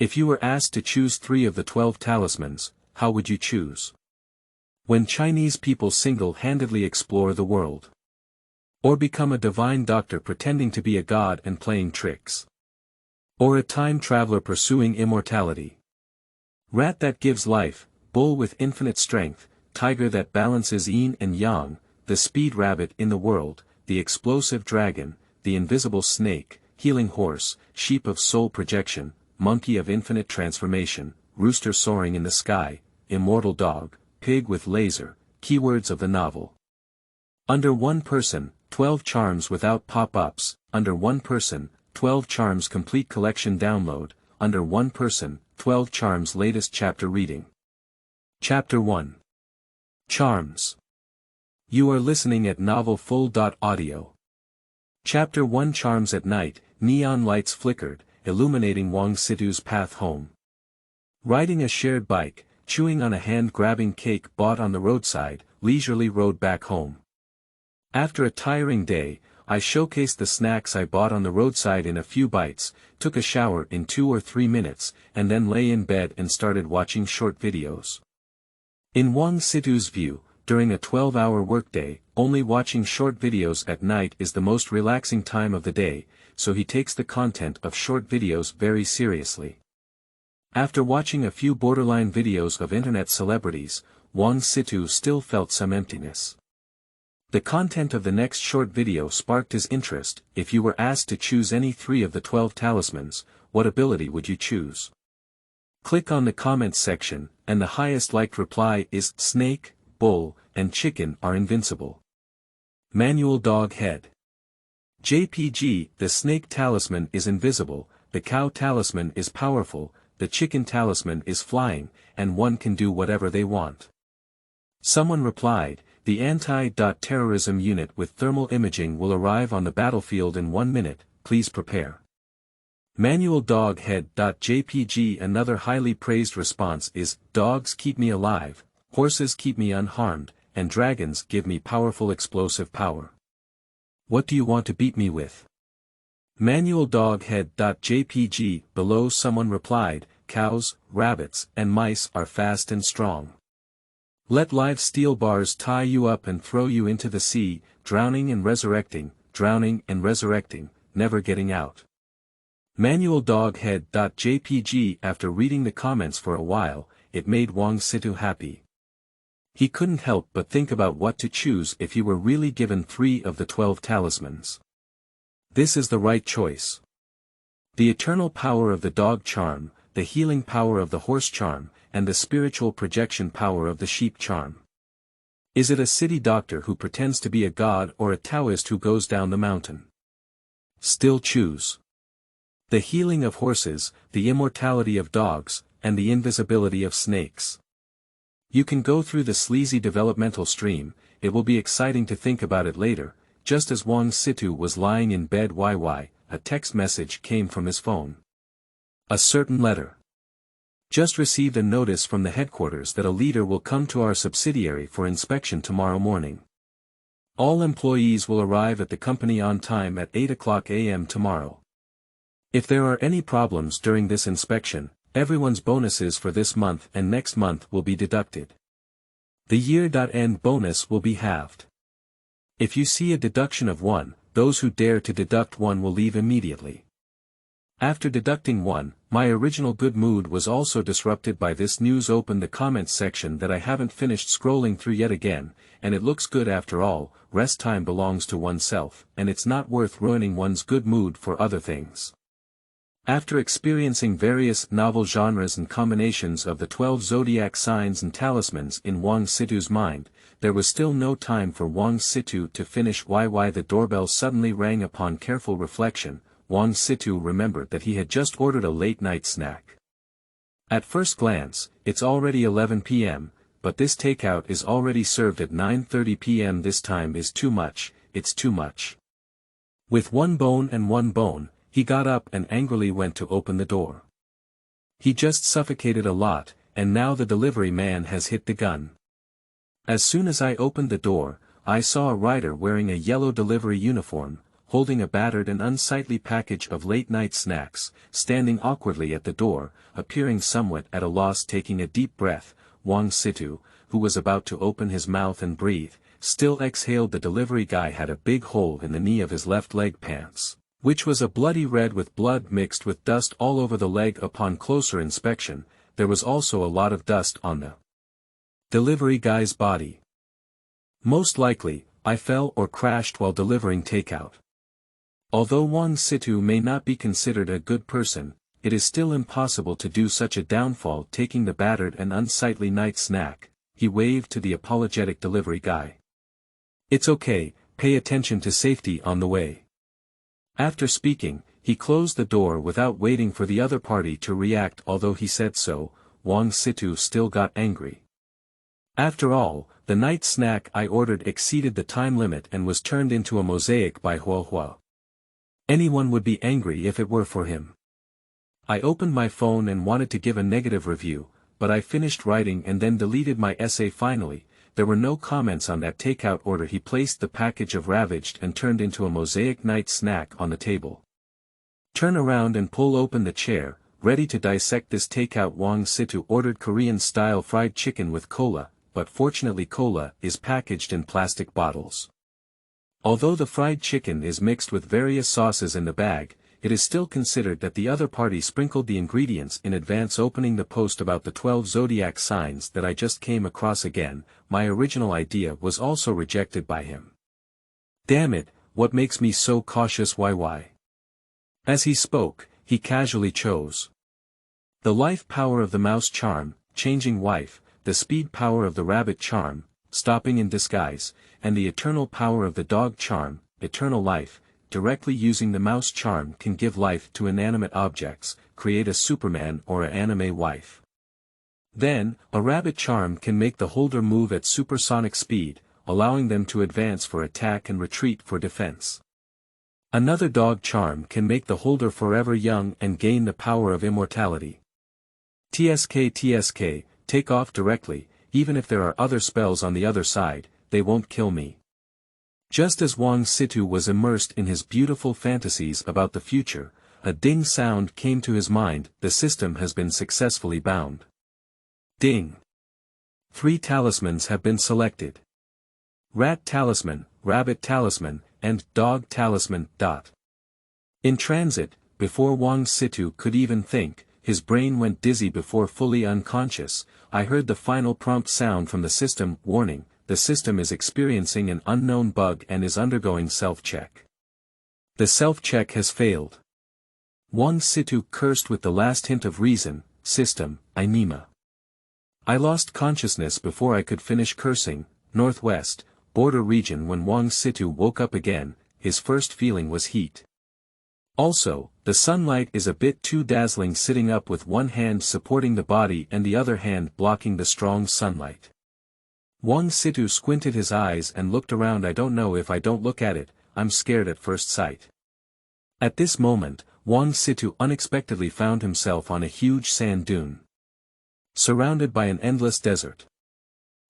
If you were asked to choose 3 of the 12 talismans, how would you choose? When Chinese people single-handedly explore the world. Or become a divine doctor pretending to be a god and playing tricks. Or a time traveler pursuing immortality. Rat that gives life, bull with infinite strength, tiger that balances yin and yang, the speed rabbit in the world, the explosive dragon, the invisible snake, healing horse, sheep of soul projection, monkey of infinite transformation, rooster soaring in the sky, immortal dog, pig with laser, keywords of the novel. Under one person, 12 charms without pop-ups, under one person, 12 charms complete collection download, under one person, 12 charms latest chapter reading. Chapter 1. Charms. You are listening at novelfull.audio. Chapter 1. Charms. At night, neon lights flickered, illuminating Wang Situ's path home. Riding a shared bike, chewing on a hand-grabbing cake bought on the roadside, leisurely rode back home. After a tiring day, I showcased the snacks I bought on the roadside in a few bites, took a shower in 2 or 3 minutes, and then lay in bed and started watching short videos. In Wang Situ's view, during a 12-hour workday, only watching short videos at night is the most relaxing time of the day, so he takes the content of short videos very seriously. After watching a few borderline videos of internet celebrities, Wang Situ still felt some emptiness. The content of the next short video sparked his interest. If you were asked to choose any 3 of the 12 talismans, what ability would you choose? Click on the comments section, and the highest liked reply is, snake, bull, and chicken are invincible. Manual dog head. JPG, the snake talisman is invisible, the cow talisman is powerful, the chicken talisman is flying, and one can do whatever they want. Someone replied, the anti-terrorism unit with thermal imaging will arrive on the battlefield in 1 minute, please prepare. Manual dog head.jpg. Another highly praised response is, dogs keep me alive, horses keep me unharmed, and dragons give me powerful explosive power. What do you want to beat me with? Manual dog head.jpg. Below someone replied, cows, rabbits, and mice are fast and strong. Let live steel bars tie you up and throw you into the sea, drowning and resurrecting, never getting out. Manual dog head.jpg. After reading the comments for a while, it made Wang Situ happy. He couldn't help but think about what to choose if he were really given 3 of the 12 talismans. This is the right choice. The eternal power of the dog charm, the healing power of the horse charm, and the spiritual projection power of the sheep charm. Is it a city doctor who pretends to be a god or a Taoist who goes down the mountain? Still choose. The healing of horses, the immortality of dogs, and the invisibility of snakes. You can go through the sleazy developmental stream, it will be exciting to think about it later. Just as Wang Situ was lying in bed, a text message came from his phone. A certain letter. Just received a notice from the headquarters that a leader will come to our subsidiary for inspection tomorrow morning. All employees will arrive at the company on time at 8:00 a.m. tomorrow. If there are any problems during this inspection, everyone's bonuses for this month and next month will be deducted. The year-end bonus will be halved. If you see a deduction of 1, those who dare to deduct 1 will leave immediately. After deducting 1, my original good mood was also disrupted by this news. Open the comments section that I haven't finished scrolling through yet again, and it looks good after all. Rest time belongs to oneself, and it's not worth ruining one's good mood for other things. After experiencing various novel genres and combinations of the 12 zodiac signs and talismans in Wang Situ's mind, there was still no time for Wang Situ to finish. The doorbell suddenly rang. Upon careful reflection, Wang Situ remembered that he had just ordered a late-night snack. At first glance, it's already 11 p.m., but this takeout is already served at 9:30 p.m. This time is too much, it's too much. With one bone, he got up and angrily went to open the door. He just suffocated a lot, and now the delivery man has hit the gun. As soon as I opened the door, I saw a rider wearing a yellow delivery uniform, holding a battered and unsightly package of late-night snacks, standing awkwardly at the door, appearing somewhat at a loss, taking a deep breath. Wang Situ, who was about to open his mouth and breathe, still exhaled. The delivery guy had a big hole in the knee of his left leg pants, which was a bloody red with blood mixed with dust all over the leg. Upon closer inspection, there was also a lot of dust on the delivery guy's body. Most likely, I fell or crashed while delivering takeout. Although Wang Situ may not be considered a good person, it is still impossible to do such a downfall. Taking the battered and unsightly night snack, he waved to the apologetic delivery guy. "It's okay, pay attention to safety on the way." After speaking, he closed the door without waiting for the other party to react. Although he said so, Wang Situ still got angry. After all, the night snack I ordered exceeded the time limit and was turned into a mosaic by Huahua. Anyone would be angry if it were for him. I opened my phone and wanted to give a negative review, but I finished writing and then deleted my essay. Finally, there were no comments on that takeout order. He placed the package of ravaged and turned into a mosaic night snack on the table. "Turn around and pull open the chair, ready to dissect this takeout." Wang Situ ordered Korean-style fried chicken with cola, but fortunately cola is packaged in plastic bottles. Although the fried chicken is mixed with various sauces in the bag, it is still considered that the other party sprinkled the ingredients in advance. Opening the post about the 12 zodiac signs that I just came across again, my original idea was also rejected by him. "Damn it, what makes me so cautious? Why?" As he spoke, he casually chose the life power of the mouse charm, changing wife, the speed power of the rabbit charm, stopping in disguise, and the eternal power of the dog charm, eternal life. Directly using the mouse charm can give life to inanimate objects, create a Superman or an anime wife. Then, a rabbit charm can make the holder move at supersonic speed, allowing them to advance for attack and retreat for defense. Another dog charm can make the holder forever young and gain the power of immortality. TSK, take off directly, even if there are other spells on the other side, they won't kill me. Just as Wang Situ was immersed in his beautiful fantasies about the future, a ding sound came to his mind. The system has been successfully bound. Ding. 3 talismans have been selected. Rat talisman, rabbit talisman, and dog talisman. In transit, before Wang Situ could even think, his brain went dizzy. Before fully unconscious, I heard the final prompt sound from the system. Warning, the system is experiencing an unknown bug and is undergoing self-check. The self-check has failed. Wang Situ cursed with the last hint of reason. System, Inima. I lost consciousness before I could finish cursing. Northwest, border region. When Wang Situ woke up again, his first feeling was heat. Also, the sunlight is a bit too dazzling. Sitting up with one hand supporting the body and the other hand blocking the strong sunlight. Wang Situ squinted his eyes and looked around. I don't know if I don't look at it, I'm scared at first sight. At this moment, Wang Situ unexpectedly found himself on a huge sand dune, surrounded by an endless desert.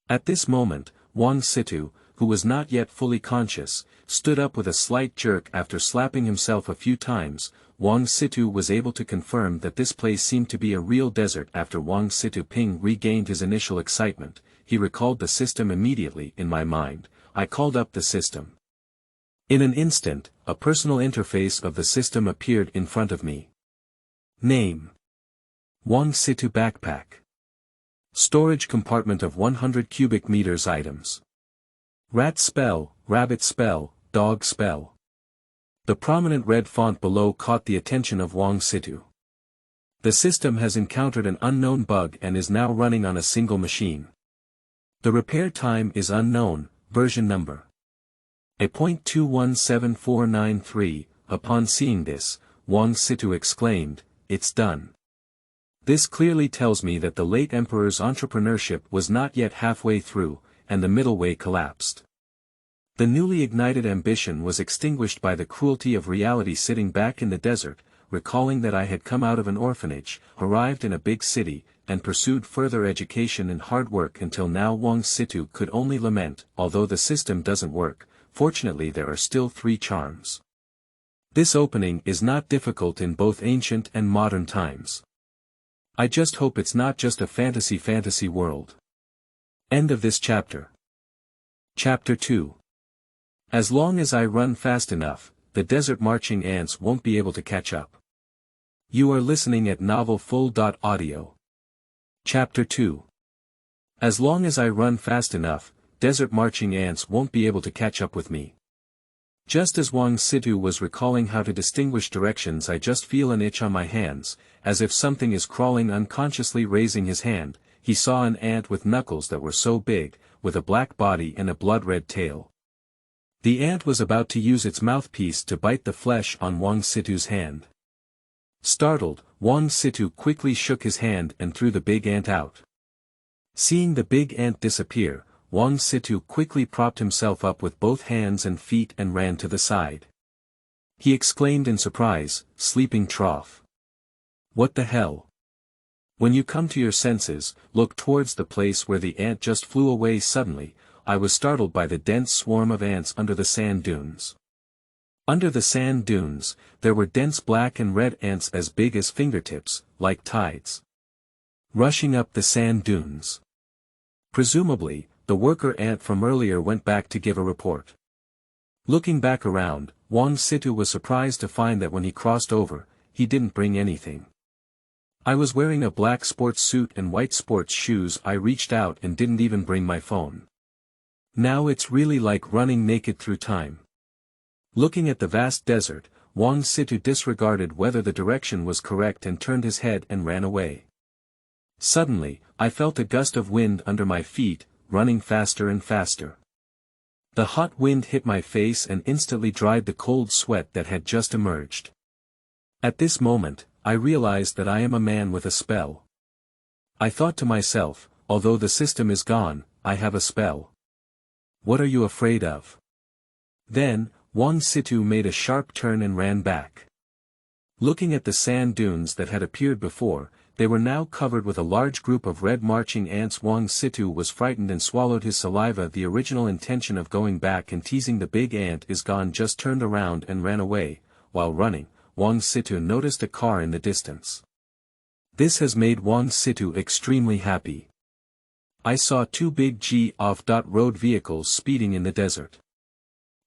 At this moment, Wang Situ, who was not yet fully conscious, stood up with a slight jerk. After slapping himself a few times, Wang Situ was able to confirm that this place seemed to be a real desert. After Wang Situ Ping regained his initial excitement, he recalled the system immediately. In my mind, I called up the system. In an instant, a personal interface of the system appeared in front of me. Name: Wang Situ backpack. Storage compartment of 100 cubic meters. Items: rat spell, rabbit spell, dog spell. The prominent red font below caught the attention of Wang Situ. The system has encountered an unknown bug and is now running on a single machine. The repair time is unknown. Version number A.217493. Upon seeing this, Wang Situ exclaimed, "It's done." This clearly tells me that the late emperor's entrepreneurship was not yet halfway through, and the middle way collapsed. The newly ignited ambition was extinguished by the cruelty of reality. Sitting back in the desert, recalling that I had come out of an orphanage, arrived in a big city, and pursued further education and hard work until now, Wang Situ could only lament. Although the system doesn't work, fortunately there are still 3 charms. This opening is not difficult in both ancient and modern times. I just hope it's not just a fantasy world. End of this chapter. Chapter 2. As long as I run fast enough, the desert marching ants won't be able to catch up. You are listening at novelfull.audio. Chapter 2. As long as I run fast enough, desert marching ants won't be able to catch up with me. Just as Wang Situ was recalling how to distinguish directions, I just feel an itch on my hands, as if something is crawling. Unconsciously raising his hand, he saw an ant with knuckles that were so big, with a black body and a blood-red tail. The ant was about to use its mouthpiece to bite the flesh on Wang Situ's hand. Startled, Wang Situ quickly shook his hand and threw the big ant out. Seeing the big ant disappear, Wang Situ quickly propped himself up with both hands and feet and ran to the side. He exclaimed in surprise, "Sleeping trough. What the hell?" When you come to your senses, look towards the place where the ant just flew away. Suddenly, I was startled by the dense swarm of ants under the sand dunes. Under the sand dunes, there were dense black and red ants as big as fingertips, like tides, rushing up the sand dunes. Presumably, the worker ant from earlier went back to give a report. Looking back around, Wang Situ was surprised to find that when he crossed over, he didn't bring anything. I was wearing a black sports suit and white sports shoes. I reached out and didn't even bring my phone. Now it's really like running naked through time. Looking at the vast desert, Wang Situ disregarded whether the direction was correct and turned his head and ran away. Suddenly, I felt a gust of wind under my feet, running faster and faster. The hot wind hit my face and instantly dried the cold sweat that had just emerged. At this moment, I realized that I am a man with a spell. I thought to myself, although the system is gone, I have a spell. What are you afraid of? Then, Wang Situ made a sharp turn and ran back. Looking at the sand dunes that had appeared before, they were now covered with a large group of red marching ants. Wang Situ was frightened and swallowed his saliva. The original intention of going back and teasing the big ant is gone. Just turned around and ran away. While running, Wang Situ noticed a car in the distance. This has made Wang Situ extremely happy. I saw two big off-road vehicles speeding in the desert.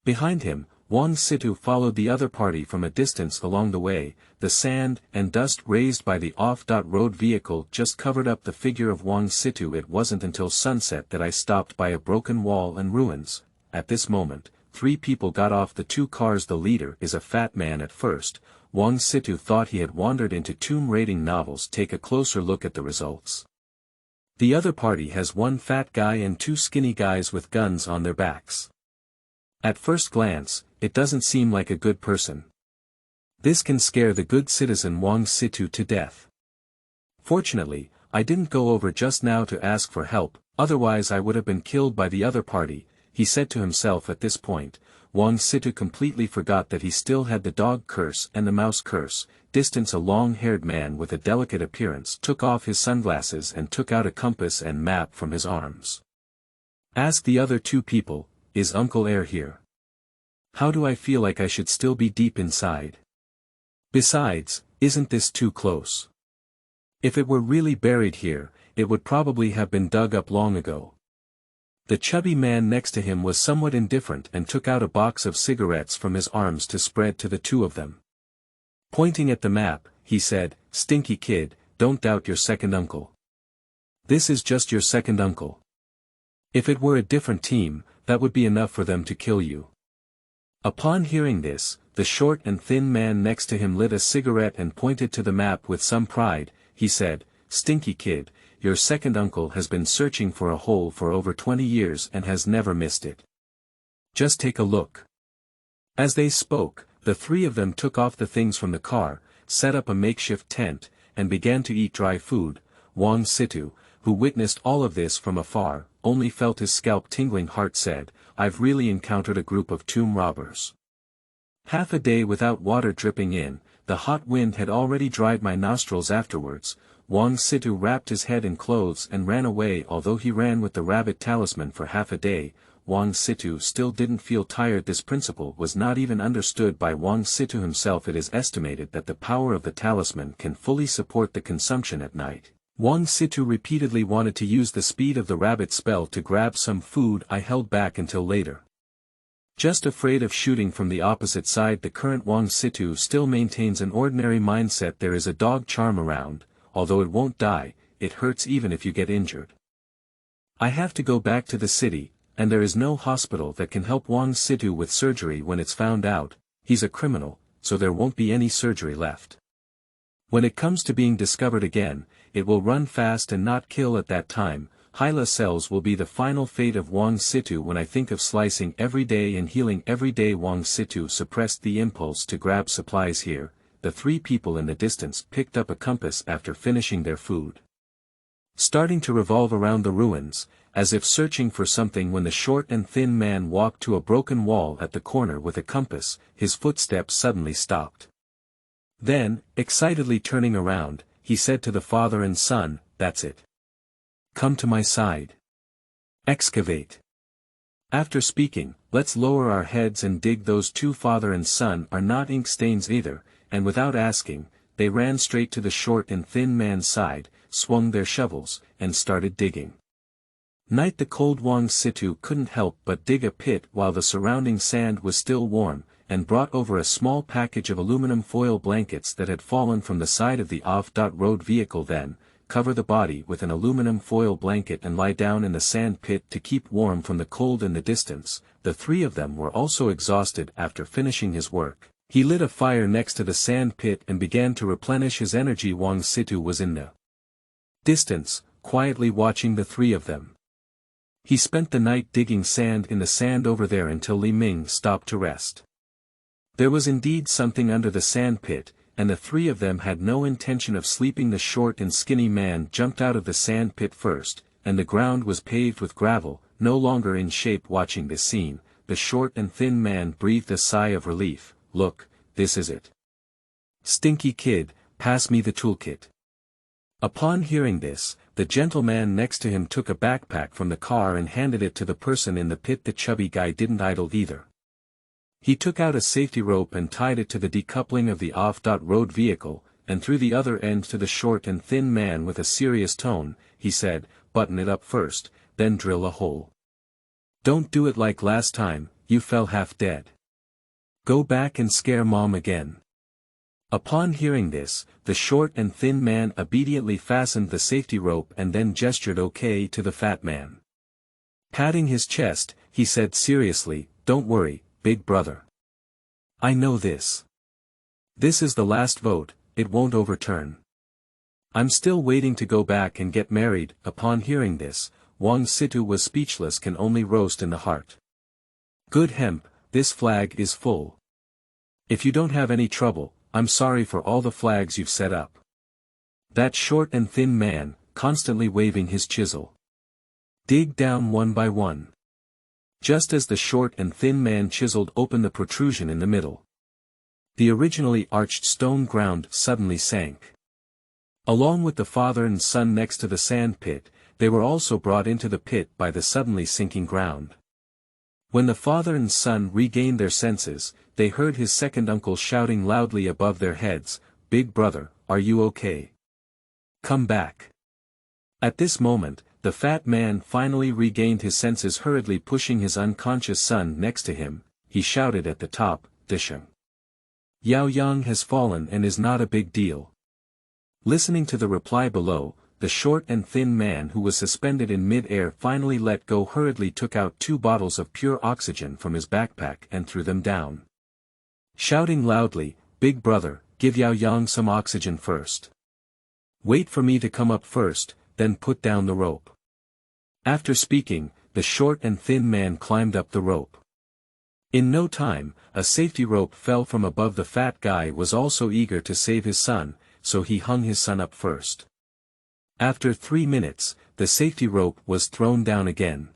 Behind him, Wang Situ followed the other party from a distance. Along the way, the sand and dust raised by the off-road vehicle just covered up the figure of Wang Situ. It wasn't until sunset that I stopped by a broken wall and ruins. At this moment, 3 people got off the 2 cars. The leader is a fat man. At first, Wang Situ thought he had wandered into tomb raiding novels. Take a closer look at the results. The other party has 1 fat guy and 2 skinny guys with guns on their backs. At first glance, it doesn't seem like a good person. This can scare the good citizen Wang Situ to death. Fortunately, I didn't go over just now to ask for help, otherwise I would have been killed by the other party, he said to himself. At this point, Wang Situ completely forgot that he still had the dog curse and the mouse curse. Distance. A long-haired man with a delicate appearance took off his sunglasses and took out a compass and map from his arms. Ask the other 2 people, is Uncle Air here? How do I feel like I should still be deep inside? Besides, isn't this too close? If it were really buried here, it would probably have been dug up long ago. The chubby man next to him was somewhat indifferent and took out a box of cigarettes from his arms to spread to the 2 of them. Pointing at the map, he said, "Stinky kid, don't doubt your second uncle. This is just your second uncle. If it were a different team, that would be enough for them to kill you." Upon hearing this, the short and thin man next to him lit a cigarette and pointed to the map with some pride. He said, "Stinky kid, your second uncle has been searching for a hole for over 20 years and has never missed it. Just take a look." As they spoke, the 3 of them took off the things from the car, set up a makeshift tent, and began to eat dry food. Wang Situ, who witnessed all of this from afar, only felt his scalp tingling. Heart said, "I've really encountered a group of tomb robbers. Half a day without water dripping in, the hot wind had already dried my nostrils." Afterwards, Wang Situ wrapped his head in clothes and ran away. Although he ran with the rabbit talisman for half a day, Wang Situ still didn't feel tired. This principle was not even understood by Wang Situ himself. It is estimated that the power of the talisman can fully support the consumption at night. Wang Situ repeatedly wanted to use the speed of the rabbit spell to grab some food. I held back until later. Just afraid of shooting from the opposite side. The current Wang Situ still maintains an ordinary mindset. There is a dog charm around, although it won't die, it hurts even if you get injured. I have to go back to the city, and there is no hospital that can help Wang Situ with surgery when it's found out. He's a criminal, so there won't be any surgery left. When it comes to being discovered again, it will run fast and not kill at that time. Hyla cells will be the final fate of Wang Situ. When I think of slicing every day and healing every day. Wang Situ suppressed the impulse to grab supplies here. The three people in the distance picked up a compass after finishing their food, starting to revolve around the ruins, as if searching for something, when the short and thin man walked to a broken wall at the corner with a compass. His footsteps suddenly stopped. Then, excitedly turning around, he said to the father and son, "That's it. Come to my side. Excavate." After speaking, "Let's lower our heads and dig." Those two, father and son, are not ink stains either, and without asking, they ran straight to the short and thin man's side, swung their shovels, and started digging. Night. The cold Wang Situ couldn't help but dig a pit while the surrounding sand was still warm, and brought over a small package of aluminum foil blankets that had fallen from the side of the off-road vehicle. Then, cover the body with an aluminum foil blanket and lie down in the sand pit to keep warm from the cold. In the distance, the three of them were also exhausted. After finishing his work, he lit a fire next to the sand pit and began to replenish his energy. Wang Situ was in the distance, quietly watching the three of them. He spent the night digging sand in the sand over there until Li Ming stopped to rest. There was indeed something under the sand pit, and the three of them had no intention of sleeping. The short and skinny man jumped out of the sand pit first, and the ground was paved with gravel, no longer in shape. Watching this scene, the short and thin man breathed a sigh of relief. "Look, this is it. Stinky kid, pass me the toolkit." Upon hearing this, the gentleman next to him took a backpack from the car and handed it to the person in the pit. The chubby guy didn't idle either. He took out a safety rope and tied it to the decoupling of the off-road vehicle, and threw the other end to the short and thin man. With a serious tone, he said, "Button it up first, then drill a hole. Don't do it like last time, you fell half dead. Go back and scare mom again." Upon hearing this, the short and thin man obediently fastened the safety rope and then gestured okay to the fat man. Patting his chest, he said seriously, "Don't worry, big brother. I know this. This is the last vote, it won't overturn. I'm still waiting to go back and get married." Upon hearing this, Wang Situ was speechless. Can only roast in the heart. "Good hemp, this flag is full. If you don't have any trouble, I'm sorry for all the flags you've set up." That short and thin man, constantly waving his chisel, dig down one by one. Just as the short and thin man chiseled open the protrusion in the middle, the originally arched stone ground suddenly sank. Along with the father and son next to the sand pit, they were also brought into the pit by the suddenly sinking ground. When the father and son regained their senses, they heard his second uncle shouting loudly above their heads, "Big brother, are you okay? Come back." At this moment, the fat man finally regained his senses. Hurriedly pushing his unconscious son next to him, he shouted at the top, "Disheng. Yao Yang has fallen and is not a big deal." Listening to the reply below, the short and thin man who was suspended in mid-air finally let go. Hurriedly took out 2 bottles of pure oxygen from his backpack and threw them down, shouting loudly, "Big brother, give Yao Yang some oxygen first. Wait for me to come up first, then put down the rope." After speaking, the short and thin man climbed up the rope. In no time, a safety rope fell from above. The fat guy was also eager to save his son, so he hung his son up first. After 3 minutes, the safety rope was thrown down again.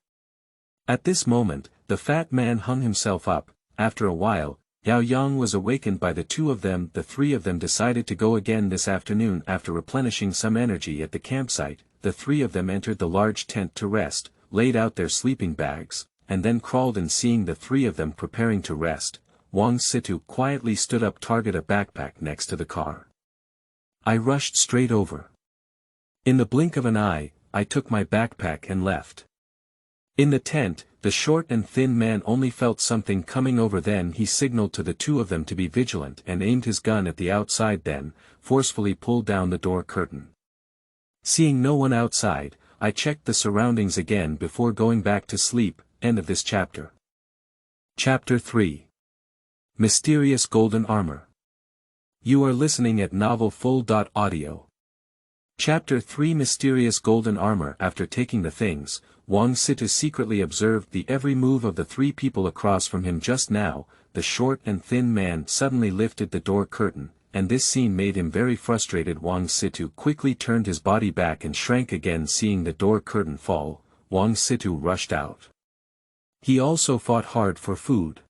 At this moment, the fat man hung himself up. After a while, Yao Yang was awakened by the 2 of them. The 3 of them decided to go again this afternoon. After replenishing some energy at the campsite, the 3 of them entered the large tent to rest, laid out their sleeping bags, and then crawled in. Seeing the three of them preparing to rest, Wang Situ quietly stood up. Target a backpack next to the car. I rushed straight over. In the blink of an eye, I took my backpack and left. In the tent, the short and thin man only felt something coming over. Then he signaled to the two of them to be vigilant and aimed his gun at the outside, then forcefully pulled down the door curtain. Seeing no one outside, I checked the surroundings again before going back to sleep. End of this chapter. Chapter 3. Mysterious Golden Armor. You are listening at novelfull.audio. Chapter 3. Mysterious Golden Armor. After taking the things, Wang Situ secretly observed the every move of the three people across from him. Just now, the short and thin man suddenly lifted the door curtain, and this scene made him very frustrated. Wang Situ quickly turned his body back and shrank again. Seeing the door curtain fall, Wang Situ rushed out. He also fought hard for food.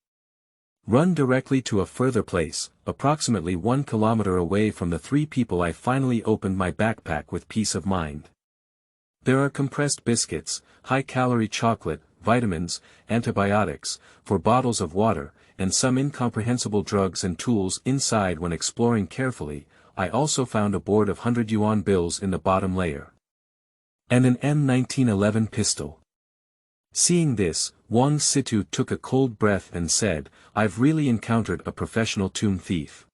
Run directly to a further place, approximately 1 kilometer away from the three people. I finally opened my backpack with peace of mind. There are compressed biscuits, high-calorie chocolate, vitamins, antibiotics, 4 bottles of water, and some incomprehensible drugs and tools inside. When exploring carefully, I also found a board of 100 yuan bills in the bottom layer. And an M1911 pistol. Seeing this, Wang Situ took a cold breath and said, "I've really encountered a professional tomb thief.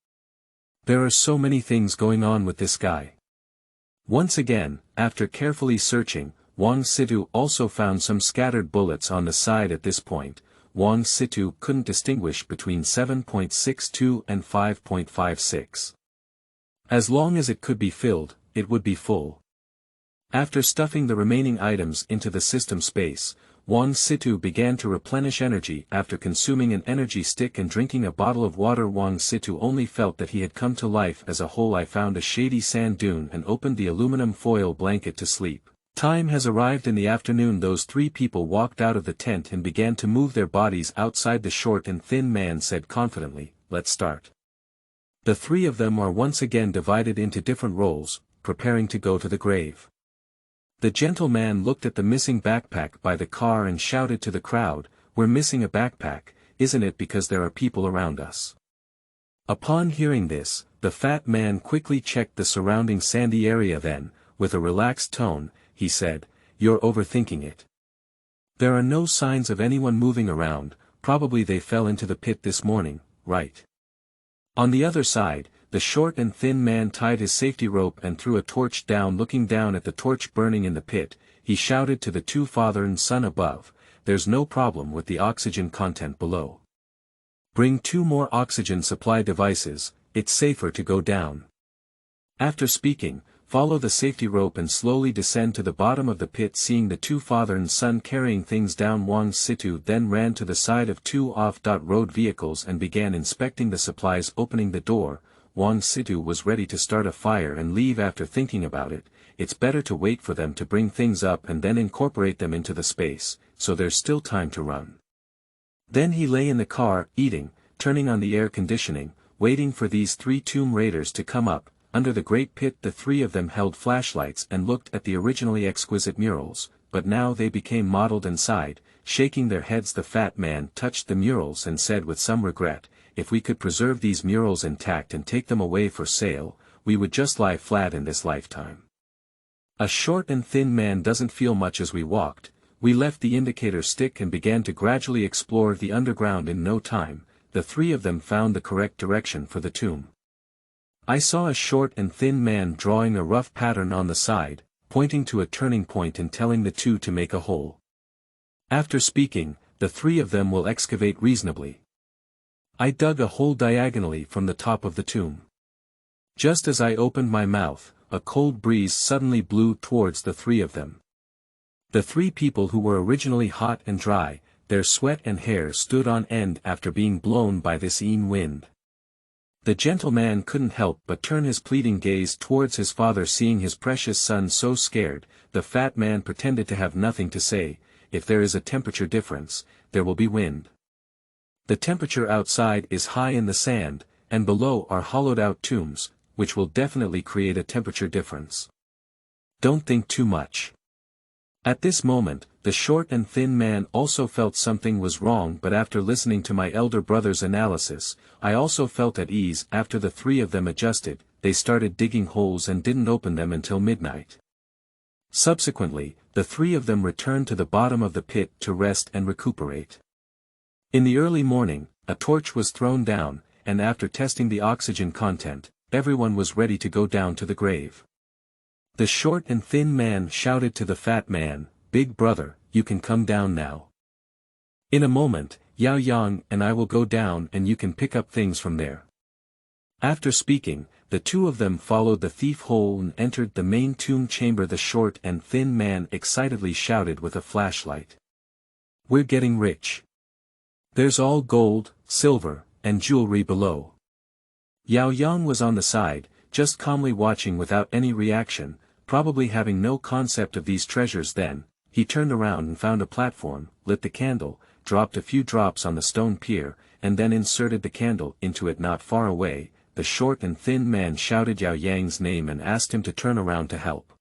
There are so many things going on with this guy." Once again, after carefully searching, Wang Situ also found some scattered bullets on the side. At this point, Wang Situ couldn't distinguish between 7.62 and 5.56. As long as it could be filled, it would be full. After stuffing the remaining items into the system space, Wang Situ began to replenish energy. After consuming an energy stick and drinking a bottle of water, Wang Situ only felt that he had come to life as a whole. I found a shady sand dune and opened the aluminum foil blanket to sleep. Time has arrived. In the afternoon, those three people walked out of the tent and began to move their bodies outside. The short and thin man said confidently, "Let's start." The three of them are once again divided into different roles, preparing to go to the grave. The gentleman looked at the missing backpack by the car and shouted to the crowd, "We're missing a backpack, isn't it? Because there are people around us." Upon hearing this, the fat man quickly checked the surrounding sandy area. Then, with a relaxed tone, he said, "You're overthinking it. There are no signs of anyone moving around. Probably they fell into the pit this morning, right?" On the other side, the short and thin man tied his safety rope and threw a torch down. Looking down at the torch burning in the pit, he shouted to the two father and son above, "There's no problem with the oxygen content below. Bring 2 more oxygen supply devices, it's safer to go down." After speaking, follow the safety rope and slowly descend to the bottom of the pit. Seeing the two father and son carrying things down, Wang Situ then ran to the side of 2 off-road vehicles and began inspecting the supplies. Opening the door, Wang Situ was ready to start a fire and leave. After thinking about it, it's better to wait for them to bring things up and then incorporate them into the space, so there's still time to run. Then he lay in the car, eating, turning on the air conditioning, waiting for these 3 tomb raiders to come up. Under the great pit, the 3 of them held flashlights and looked at the originally exquisite murals, but now they became mottled and sighed, shaking their heads. The fat man touched the murals and said with some regret, "If we could preserve these murals intact and take them away for sale, we would just lie flat in this lifetime." A short and thin man doesn't feel much. As we walked, we left the indicator stick and began to gradually explore the underground. In no time, the 3 of them found the correct direction for the tomb. I saw a short and thin man drawing a rough pattern on the side, pointing to a turning point and telling the 2 to make a hole. After speaking, the 3 of them will excavate reasonably. I dug a hole diagonally from the top of the tomb. Just as I opened my mouth, a cold breeze suddenly blew towards the 3 of them. The 3 people who were originally hot and dry, their sweat and hair stood on end after being blown by this wind. The gentleman couldn't help but turn his pleading gaze towards his father. Seeing his precious son so scared, the fat man pretended to have nothing to say. "If there is a temperature difference, there will be wind. The temperature outside is high in the sand, and below are hollowed-out tombs, which will definitely create a temperature difference. Don't think too much." At this moment, the short and thin man also felt something was wrong, but after listening to my elder brother's analysis, I also felt at ease. After the three of them adjusted, they started digging holes and didn't open them until midnight. Subsequently, the three of them returned to the bottom of the pit to rest and recuperate. In the early morning, a torch was thrown down, and after testing the oxygen content, everyone was ready to go down to the grave. The short and thin man shouted to the fat man, "Big brother, you can come down now. In a moment, Yao Yang and I will go down and you can pick up things from there." After speaking, the two of them followed the thief hole and entered the main tomb chamber. The short and thin man excitedly shouted with a flashlight, "We're getting rich. There's all gold, silver, and jewelry below." Yao Yang was on the side, just calmly watching without any reaction, probably having no concept of these treasures. Then, he turned around and found a platform, lit the candle, dropped a few drops on the stone pier, and then inserted the candle into it. Not far away, the short and thin man shouted Yao Yang's name and asked him to turn around to help.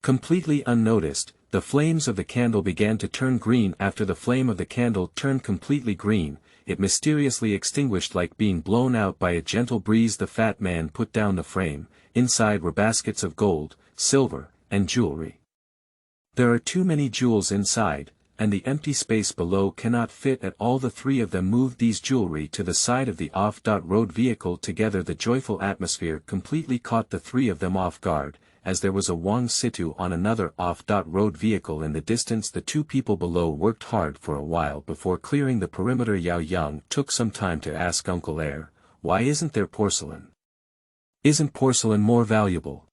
Completely unnoticed, the flames of the candle began to turn green. After the flame of the candle turned completely green, it mysteriously extinguished like being blown out by a gentle breeze. The fat man put down the frame. Inside were baskets of gold, silver, and jewelry. There are too many jewels inside, and the empty space below cannot fit at all. The three of them moved these jewelry to the side of the off-road vehicle. Together the joyful atmosphere completely caught the three of them off guard, as there was a Wang Situ on another off-road vehicle in the distance. The two people below worked hard for a while before clearing the perimeter. Yao Yang took some time to ask Uncle Air, "Why isn't there porcelain? Isn't porcelain more valuable?"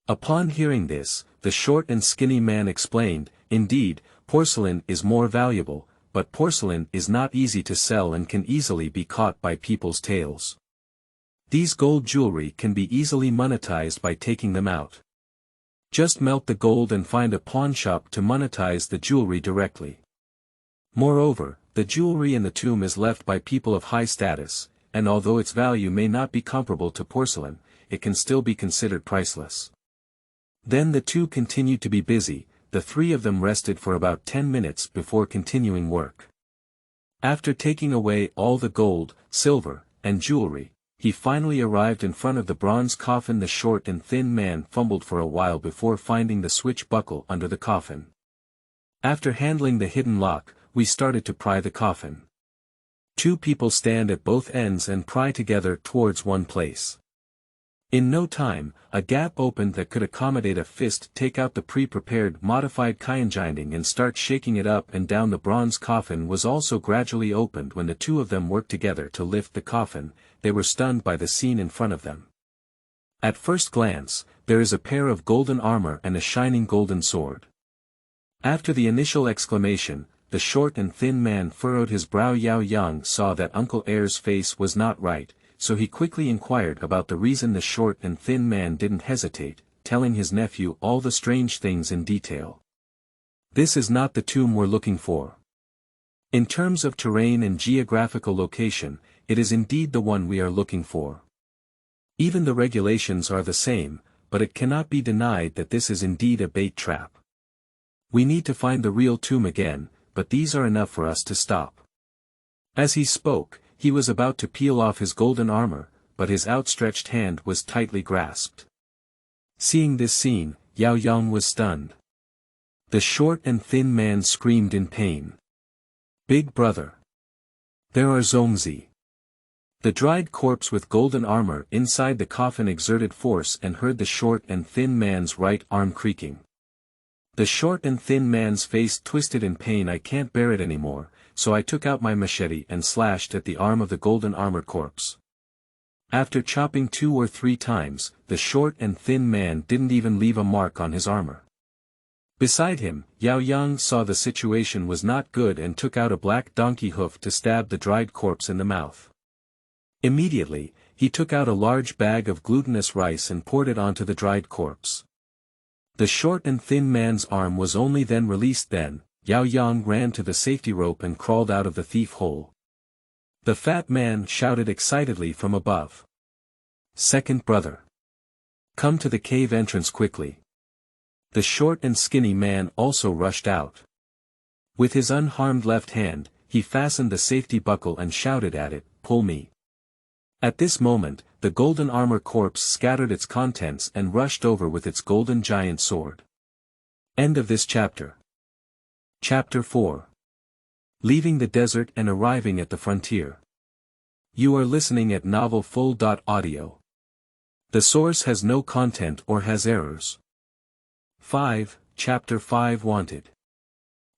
Upon hearing this, the short and skinny man explained, "Indeed, porcelain is more valuable, but porcelain is not easy to sell and can easily be caught by people's tails. These gold jewelry can be easily monetized by taking them out. Just melt the gold and find a pawn shop to monetize the jewelry directly. Moreover, the jewelry in the tomb is left by people of high status, and although its value may not be comparable to porcelain, it can still be considered priceless." Then the two continued to be busy. The three of them rested for about 10 minutes before continuing work. After taking away all the gold, silver, and jewelry, he finally arrived in front of the bronze coffin. The short and thin man fumbled for a while before finding the switch buckle under the coffin. After handling the hidden lock, we started to pry the coffin. Two people stand at both ends and pry together towards one place. In no time, a gap opened that could accommodate a fist. Take out the pre-prepared modified Kyanjinding and start shaking it up and down. The bronze coffin was also gradually opened. When the two of them worked together to lift the coffin, they were stunned by the scene in front of them. At first glance, there is a pair of golden armor and a shining golden sword. After the initial exclamation, the short and thin man furrowed his brow. Yao Yang saw that Uncle Air's face was not right, so he quickly inquired about the reason. The short and thin man didn't hesitate, telling his nephew all the strange things in detail. "This is not the tomb we're looking for. In terms of terrain and geographical location, it is indeed the one we are looking for. Even the regulations are the same, but it cannot be denied that this is indeed a bait trap. We need to find the real tomb again, but these are enough for us to stop." As he spoke, he was about to peel off his golden armor, but his outstretched hand was tightly grasped. Seeing this scene, Yao Yang was stunned. The short and thin man screamed in pain. "Big brother! There are Zongzi!" The dried corpse with golden armor inside the coffin exerted force and heard the short and thin man's right arm creaking. The short and thin man's face twisted in pain. "I can't bear it anymore, so I took out my machete and slashed at the arm of the golden armored corpse." After chopping 2 or 3 times, the short and thin man didn't even leave a mark on his armor. Beside him, Yao Yang saw the situation was not good and took out a black donkey hoof to stab the dried corpse in the mouth. Immediately, he took out a large bag of glutinous rice and poured it onto the dried corpse. The short and thin man's arm was only then released. Then, Yao Yang ran to the safety rope and crawled out of the thief hole. The fat man shouted excitedly from above. "Second brother! Come to the cave entrance quickly. The short and skinny man also rushed out. With his unharmed left hand, he fastened the safety buckle and shouted at it, "Pull me." At this moment, the golden armor corpse scattered its contents and rushed over with its golden giant sword. End of this chapter. Chapter 4. Leaving the desert and arriving at the frontier. You are listening at novelfull.audio. The source has no content or has errors. 5. Chapter 5 Wanted.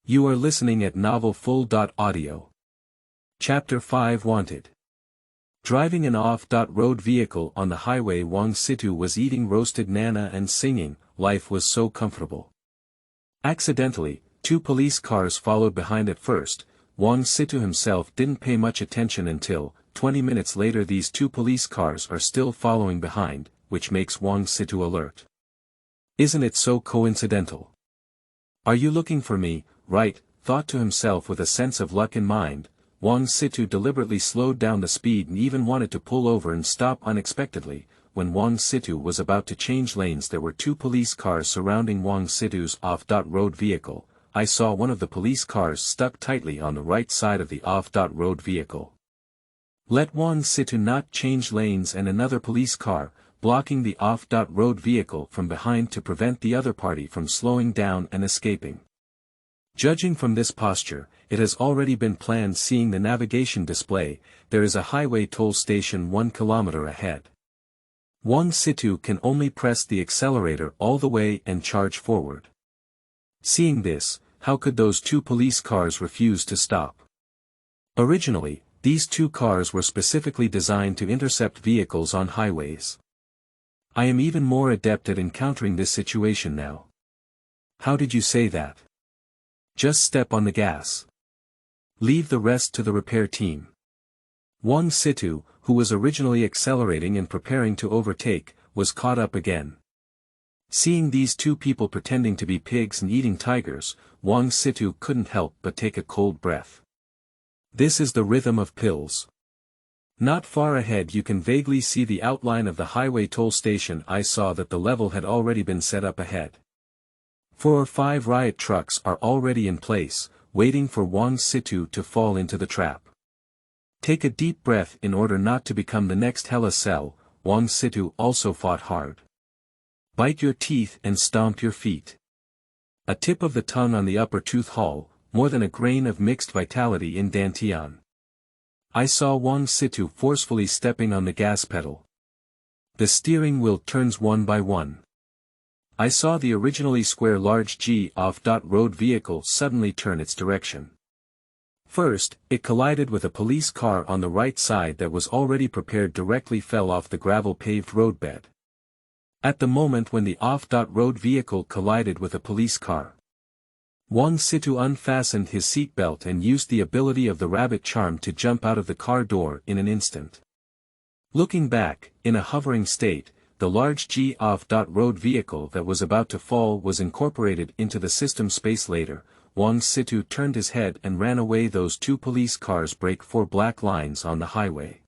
You are listening at novelfull.audio. Chapter 5 Wanted. Driving an off-road vehicle on the highway, Wang Situ was eating roasted nana and singing, "Life was so comfortable." Accidentally, 2 police cars followed behind at first. Wang Situ himself didn't pay much attention until, 20 minutes later, these 2 police cars are still following behind, which makes Wang Situ alert. Isn't it so coincidental? Are you looking for me, right? Thought to himself with a sense of luck in mind. Wang Situ deliberately slowed down the speed and even wanted to pull over and stop unexpectedly. When Wang Situ was about to change lanes, there were 2 police cars surrounding Wang Situ's off-road vehicle. I saw one of the police cars stuck tightly on the right side of the off-road vehicle. Let Wang Situ not change lanes, and another police car, blocking the off-road vehicle from behind to prevent the other party from slowing down and escaping. Judging from this posture, it has already been planned. Seeing the navigation display, there is a highway toll station 1 kilometer ahead. Wang Situ can only press the accelerator all the way and charge forward. Seeing this, how could those 2 police cars refuse to stop? Originally, these 2 cars were specifically designed to intercept vehicles on highways. I am even more adept at encountering this situation now. How did you say that? Just step on the gas. Leave the rest to the repair team. Wang Situ, who was originally accelerating and preparing to overtake, was caught up again. Seeing these 2 people pretending to be pigs and eating tigers, Wang Situ couldn't help but take a cold breath. This is the rhythm of pills. Not far ahead you can vaguely see the outline of the highway toll station. I saw that the level had already been set up ahead. 4 or 5 riot trucks are already in place, waiting for Wang Situ to fall into the trap. Take a deep breath in order not to become the next Hella Cell. Wang Situ also fought hard. Bite your teeth and stomp your feet. A tip of the tongue on the upper tooth hall, more than a grain of mixed vitality in Dantian. I saw Wang Situ forcefully stepping on the gas pedal. The steering wheel turns one by one. I saw the originally square large G off-road vehicle suddenly turn its direction. First, it collided with a police car on the right side that was already prepared, directly fell off the gravel-paved roadbed. At the moment when the off-road vehicle collided with a police car, Wang Situ unfastened his seatbelt and used the ability of the rabbit charm to jump out of the car door in an instant. Looking back, in a hovering state, the large G off-road vehicle that was about to fall was incorporated into the system space later. Wang Situ turned his head and ran away. Those 2 police cars break 4 black lines on the highway.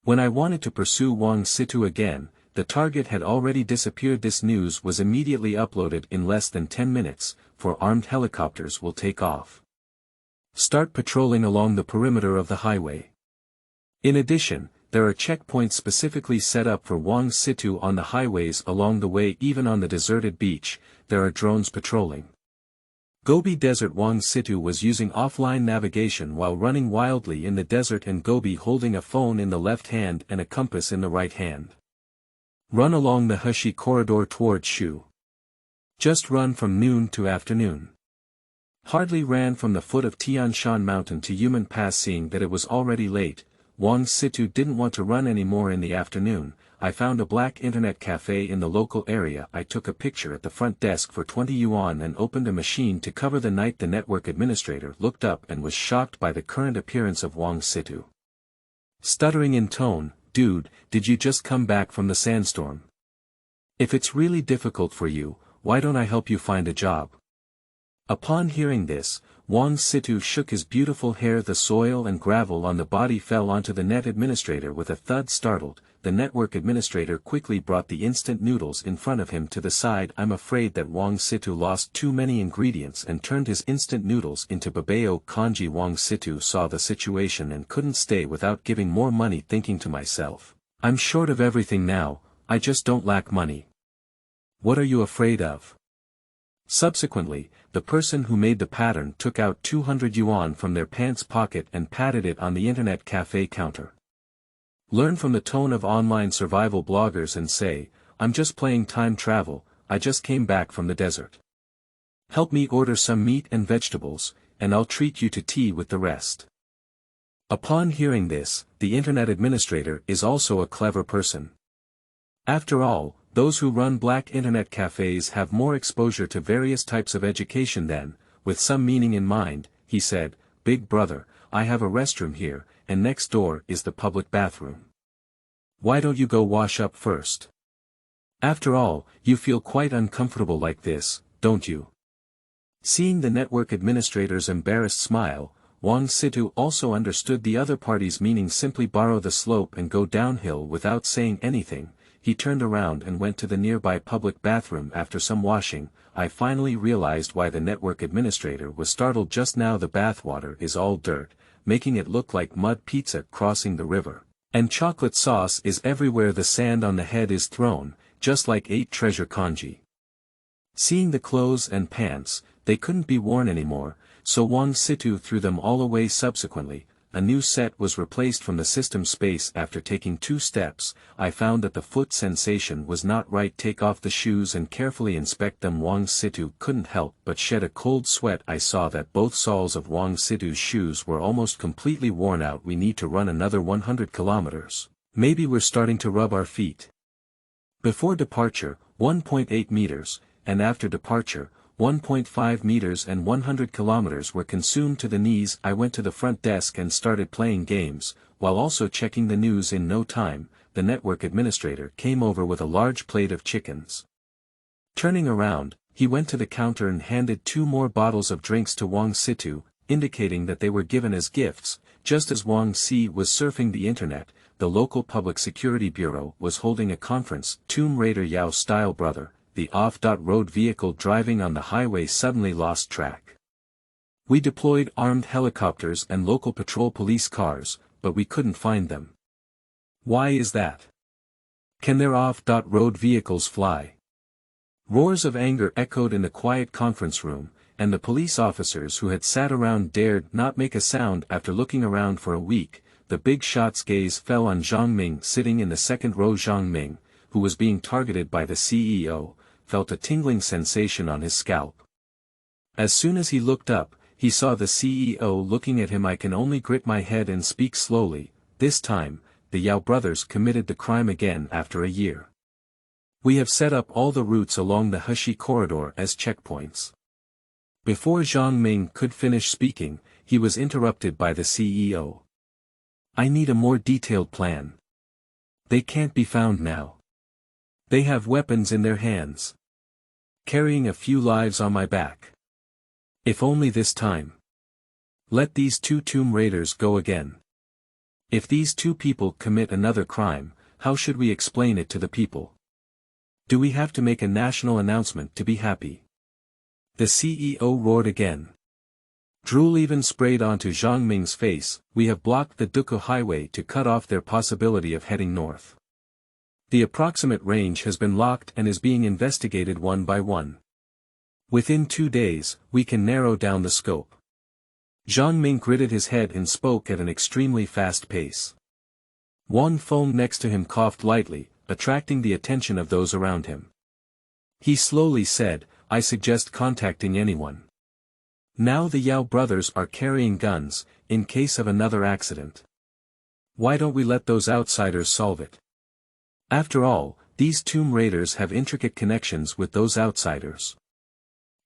When I wanted to pursue Wang Situ again, the target had already disappeared. This news was immediately uploaded in less than 10 minutes, for armed helicopters will take off. Start patrolling along the perimeter of the highway. In addition, there are checkpoints specifically set up for Wang Situ on the highways along the way. Even on the deserted beach, there are drones patrolling. Gobi Desert. Wang Situ was using offline navigation while running wildly in the desert and Gobi, holding a phone in the left hand and a compass in the right hand. Run along the Heshi corridor towards Shu. Just run from noon to afternoon. Hardly ran from the foot of Tian Shan Mountain to Yumen Pass. Seeing that it was already late, Wang Situ didn't want to run anymore. In the afternoon, I found a black internet cafe in the local area. I took a picture at the front desk for 20 yuan and opened a machine to cover the night. The network administrator looked up and was shocked by the current appearance of Wang Situ. Stuttering in tone, "Dude, did you just come back from the sandstorm? If it's really difficult for you, why don't I help you find a job?" Upon hearing this, Wang Situ shook his beautiful hair. The soil and gravel on the body fell onto the net administrator with a thud. Startled, the network administrator quickly brought the instant noodles in front of him to the side. I'm afraid that Wang Situ lost too many ingredients and turned his instant noodles into babao kanji. Wang Situ saw the situation and couldn't stay without giving more money, thinking to myself, I'm short of everything now, I just don't lack money. What are you afraid of? Subsequently, the person who made the pattern took out 200 yuan from their pants pocket and patted it on the internet cafe counter. Learn from the tone of online survival bloggers and say, I'm just playing time travel, I just came back from the desert. Help me order some meat and vegetables, and I'll treat you to tea with the rest. Upon hearing this, the internet administrator is also a clever person. After all, those who run black internet cafes have more exposure to various types of education than, with some meaning in mind, he said, Big brother, I have a restroom here, and next door is the public bathroom. Why don't you go wash up first? After all, you feel quite uncomfortable like this, don't you? Seeing the network administrator's embarrassed smile, Wang Situ also understood the other party's meaning. Simply borrow the slope and go downhill. Without saying anything, he turned around and went to the nearby public bathroom. After some washing, I finally realized why the network administrator was startled just now. The bathwater is all dirt, making it look like mud pizza crossing the river, and chocolate sauce is everywhere. The sand on the head is thrown, just like 8 treasure kanji. Seeing the clothes and pants, they couldn't be worn anymore, so Wang Situ threw them all away. Subsequently, a new set was replaced from the system space. After taking 2 steps, I found that the foot sensation was not right. Take off the shoes and carefully inspect them. Wang Situ couldn't help but shed a cold sweat. I saw that both soles of Wang Situ's shoes were almost completely worn out. We need to run another 100 kilometers. Maybe we're starting to rub our feet. Before departure, 1.8 meters, and after departure, 1.5 meters and 100 kilometers were consumed to the knees. I went to the front desk and started playing games, while also checking the news. In no time, the network administrator came over with a large plate of chickens. Turning around, he went to the counter and handed 2 more bottles of drinks to Wang Situ, indicating that they were given as gifts. Just as Wang Si was surfing the internet, the local public security bureau was holding a conference. Tomb Raider Yao style brother, the off-road vehicle driving on the highway suddenly lost track. We deployed armed helicopters and local patrol police cars, but we couldn't find them. Why is that? Can their off-road vehicles fly? Roars of anger echoed in the quiet conference room, and the police officers who had sat around dared not make a sound. After looking around for a week, the big shot's gaze fell on Zhang Ming sitting in the second row. Zhang Ming, who was being targeted by the CEO, felt a tingling sensation on his scalp. As soon as he looked up, he saw the CEO looking at him. I can only grit my head and speak slowly. This time, the Yao brothers committed the crime again after a year. We have set up all the routes along the Heshi corridor as checkpoints. Before Zhang Ming could finish speaking, he was interrupted by the CEO. I need a more detailed plan. They can't be found now. They have weapons in their hands. Carrying a few lives on my back. If only this time. Let these 2 tomb raiders go again. If these 2 people commit another crime, how should we explain it to the people? Do we have to make a national announcement to be happy? The CEO roared again. Drool even sprayed onto Zhang Ming's face. We have blocked the Duku highway to cut off their possibility of heading north. The approximate range has been locked and is being investigated one by one. Within 2 days, we can narrow down the scope. Zhang Ming gritted his head and spoke at an extremely fast pace. Wang Feng next to him coughed lightly, attracting the attention of those around him. He slowly said, I suggest contacting anyone. Now the Yao brothers are carrying guns, in case of another accident. Why don't we let those outsiders solve it? After all, these tomb raiders have intricate connections with those outsiders.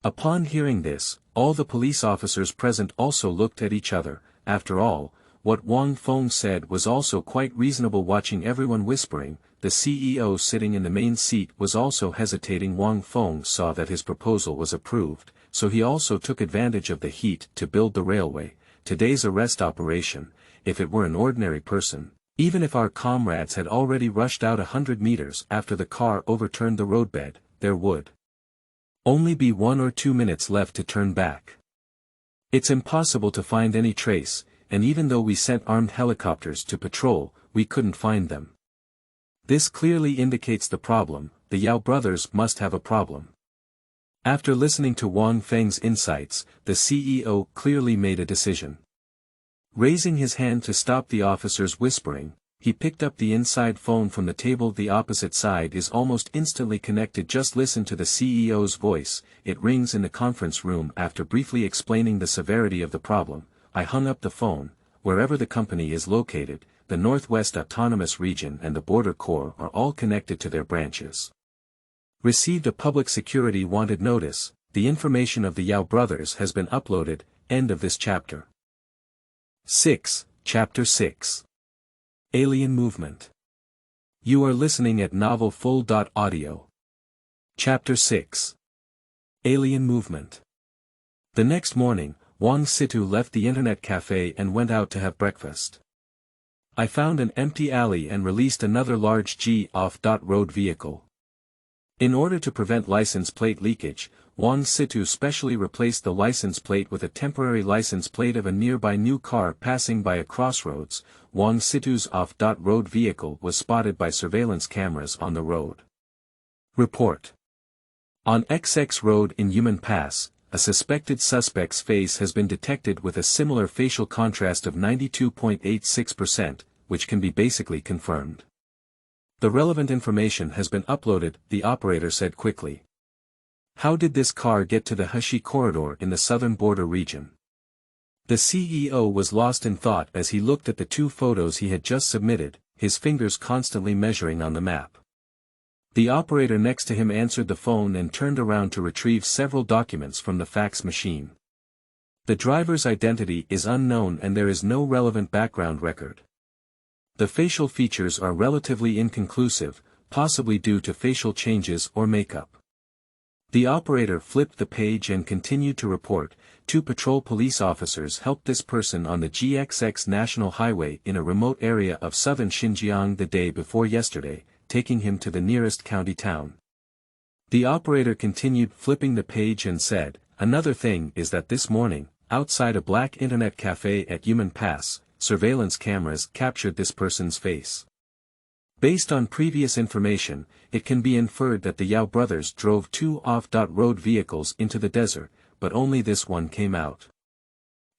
Upon hearing this, all the police officers present also looked at each other. After all, what Wang Feng said was also quite reasonable. Watching everyone whispering, the CEO sitting in the main seat was also hesitating. Wang Feng saw that his proposal was approved, so he also took advantage of the heat to build the railway. Today's arrest operation, if it were an ordinary person, Even if our comrades had already rushed out 100 meters after the car overturned the roadbed, there would only be 1 or 2 minutes left to turn back. It's impossible to find any trace, and even though we sent armed helicopters to patrol, we couldn't find them. This clearly indicates the problem. The Yao brothers must have a problem. After listening to Wang Feng's insights, the CEO clearly made a decision. Raising his hand to stop the officer's whispering, he picked up the inside phone from the table. The opposite side is almost instantly connected. Just listen to the CEO's voice. It rings in the conference room. After briefly explaining the severity of the problem, I hung up the phone. Wherever the company is located, the Northwest Autonomous Region and the Border Corps are all connected to their branches. Received a public security wanted notice. The information of the Yao brothers has been uploaded. End of this chapter. 6. Chapter 6. Alien Movement. You are listening at novelfull.audio. Chapter 6. Alien Movement. The next morning, Wang Situ left the internet cafe and went out to have breakfast. I found an empty alley and released another large G-off-road vehicle. In order to prevent license plate leakage, Wang Situ specially replaced the license plate with a temporary license plate of a nearby new car passing by a crossroads. Wang Situ's off-road vehicle was spotted by surveillance cameras on the road. Report. On XX Road in Yumen Pass, a suspected suspect's face has been detected with a similar facial contrast of 92.86%, which can be basically confirmed. The relevant information has been uploaded, the operator said quickly. How did this car get to the Xiahe corridor in the southern border region? The CEO was lost in thought as he looked at the 2 photos he had just submitted, his fingers constantly measuring on the map. The operator next to him answered the phone and turned around to retrieve several documents from the fax machine. The driver's identity is unknown and there is no relevant background record. The facial features are relatively inconclusive, possibly due to facial changes or makeup. The operator flipped the page and continued to report. 2 patrol police officers helped this person on the GXX National Highway in a remote area of southern Xinjiang the day before yesterday, taking him to the nearest county town. The operator continued flipping the page and said, another thing is that this morning, outside a black internet cafe at Yumen Pass, surveillance cameras captured this person's face. Based on previous information, it can be inferred that the Yao brothers drove 2 off-road vehicles into the desert, but only this one came out.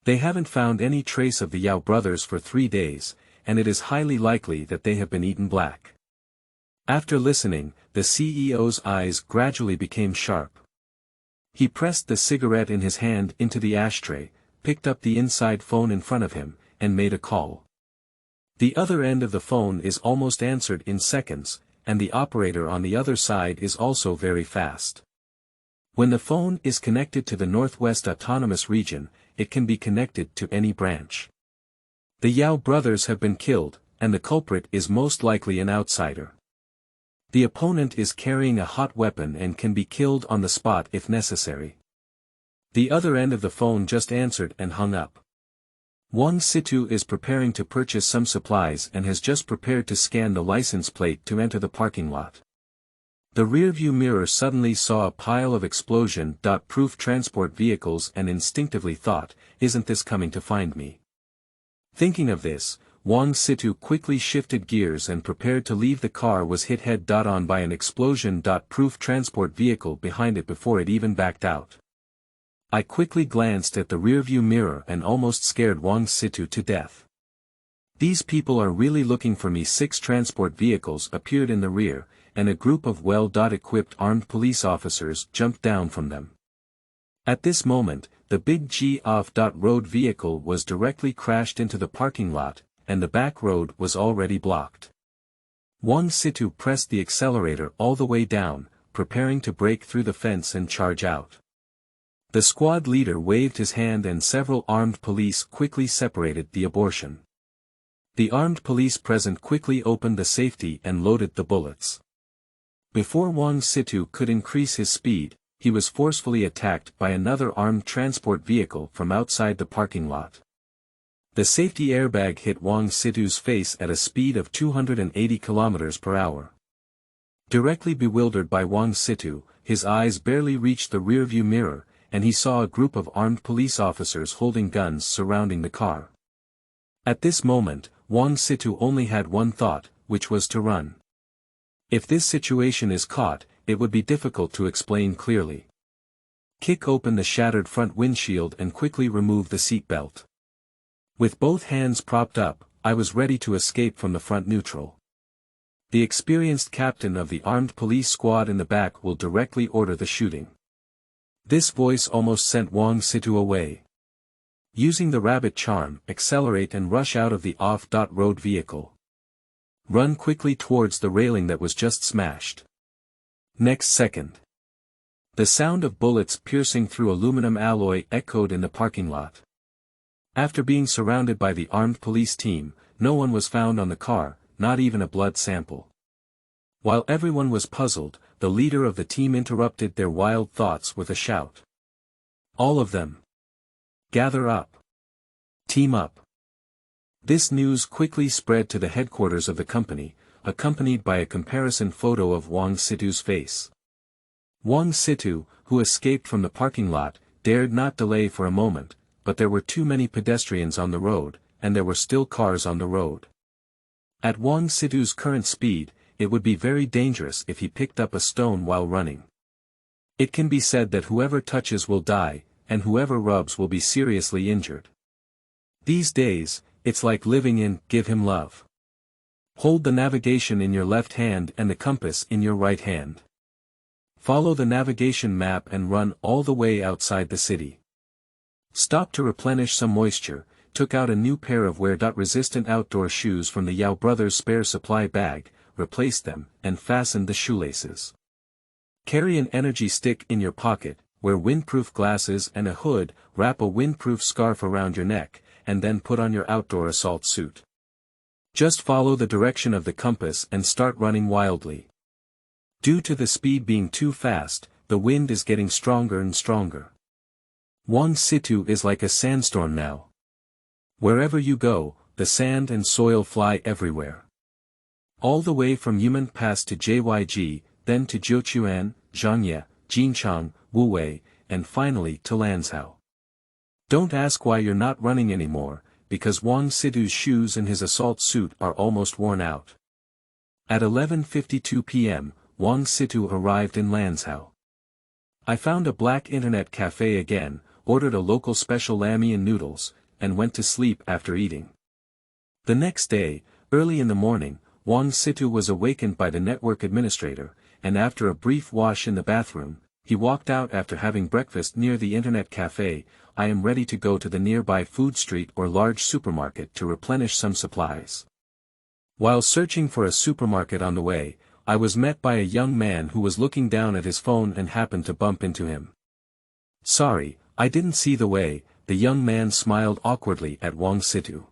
They haven't found any trace of the Yao brothers for 3 days, and it is highly likely that they have been eaten black. After listening, the CEO's eyes gradually became sharp. He pressed the cigarette in his hand into the ashtray, picked up the inside phone in front of him, and made a call. The other end of the phone is almost answered in seconds, and the operator on the other side is also very fast. When the phone is connected to the Northwest Autonomous Region, it can be connected to any branch. The Yao brothers have been killed, and the culprit is most likely an outsider. The opponent is carrying a hot weapon and can be killed on the spot if necessary. The other end of the phone just answered and hung up. Wang Situ is preparing to purchase some supplies and has just prepared to scan the license plate to enter the parking lot. The rearview mirror suddenly saw a pile of explosion-proof transport vehicles and instinctively thought, isn't this coming to find me? Thinking of this, Wang Situ quickly shifted gears and prepared to leave. The car was hit head-on by an explosion-proof transport vehicle behind it before it even backed out. I quickly glanced at the rearview mirror and almost scared Wang Situ to death. These people are really looking for me. 6 transport vehicles appeared in the rear, and a group of well-equipped armed police officers jumped down from them. At this moment, the big G-off-road vehicle was directly crashed into the parking lot, and the back road was already blocked. Wang Situ pressed the accelerator all the way down, preparing to break through the fence and charge out. The squad leader waved his hand and several armed police quickly separated the abortion. The armed police present quickly opened the safety and loaded the bullets. Before Wang Situ could increase his speed, he was forcefully attacked by another armed transport vehicle from outside the parking lot. The safety airbag hit Wang Situ's face at a speed of 280 km per hour. Directly bewildered by Wang Situ, his eyes barely reached the rearview mirror, and he saw a group of armed police officers holding guns surrounding the car. At this moment, Wang Situ only had one thought, which was to run. If this situation is caught, it would be difficult to explain clearly. Kick open the shattered front windshield and quickly remove the seatbelt. With both hands propped up, I was ready to escape from the front neutral. The experienced captain of the armed police squad in the back will directly order the shooting. This voice almost sent Wang Situ away. Using the rabbit charm, accelerate and rush out of the off-road vehicle. Run quickly towards the railing that was just smashed. Next second. The sound of bullets piercing through aluminum alloy echoed in the parking lot. After being surrounded by the armed police team, no one was found on the car, not even a blood sample. While everyone was puzzled, the leader of the team interrupted their wild thoughts with a shout. All of them. Gather up. Team up. This news quickly spread to the headquarters of the company, accompanied by a comparison photo of Wang Situ's face. Wang Situ, who escaped from the parking lot, dared not delay for a moment, but there were too many pedestrians on the road, and there were still cars on the road. At Wang Situ's current speed, it would be very dangerous if he picked up a stone while running. It can be said that whoever touches will die, and whoever rubs will be seriously injured. These days, it's like living in Give Him Love. Hold the navigation in your left hand and the compass in your right hand. Follow the navigation map and run all the way outside the city. Stop to replenish some moisture, took out a new pair of wear-resistant outdoor shoes from the Yao brothers' spare supply bag, replaced them, and fastened the shoelaces. Carry an energy stick in your pocket, wear windproof glasses and a hood, wrap a windproof scarf around your neck, and then put on your outdoor assault suit. Just follow the direction of the compass and start running wildly. Due to the speed being too fast, the wind is getting stronger and stronger. Wang Situ is like a sandstorm now. Wherever you go, the sand and soil fly everywhere. All the way from Yumen Pass to JYG, then to Jiuquan, Zhangye, Jinchang, Wuwei, and finally to Lanzhou. Don't ask why you're not running anymore, because Wang Situ's shoes and his assault suit are almost worn out. At 11:52 p.m., Wang Situ arrived in Lanzhou. I found a black internet cafe again, ordered a local special lammy and noodles, and went to sleep after eating. The next day, early in the morning, Wang Situ was awakened by the network administrator, and after a brief wash in the bathroom, he walked out after having breakfast near the internet cafe. I am ready to go to the nearby food street or large supermarket to replenish some supplies. While searching for a supermarket on the way, I was met by a young man who was looking down at his phone and happened to bump into him. Sorry, I didn't see the way, the young man smiled awkwardly at Wang Situ.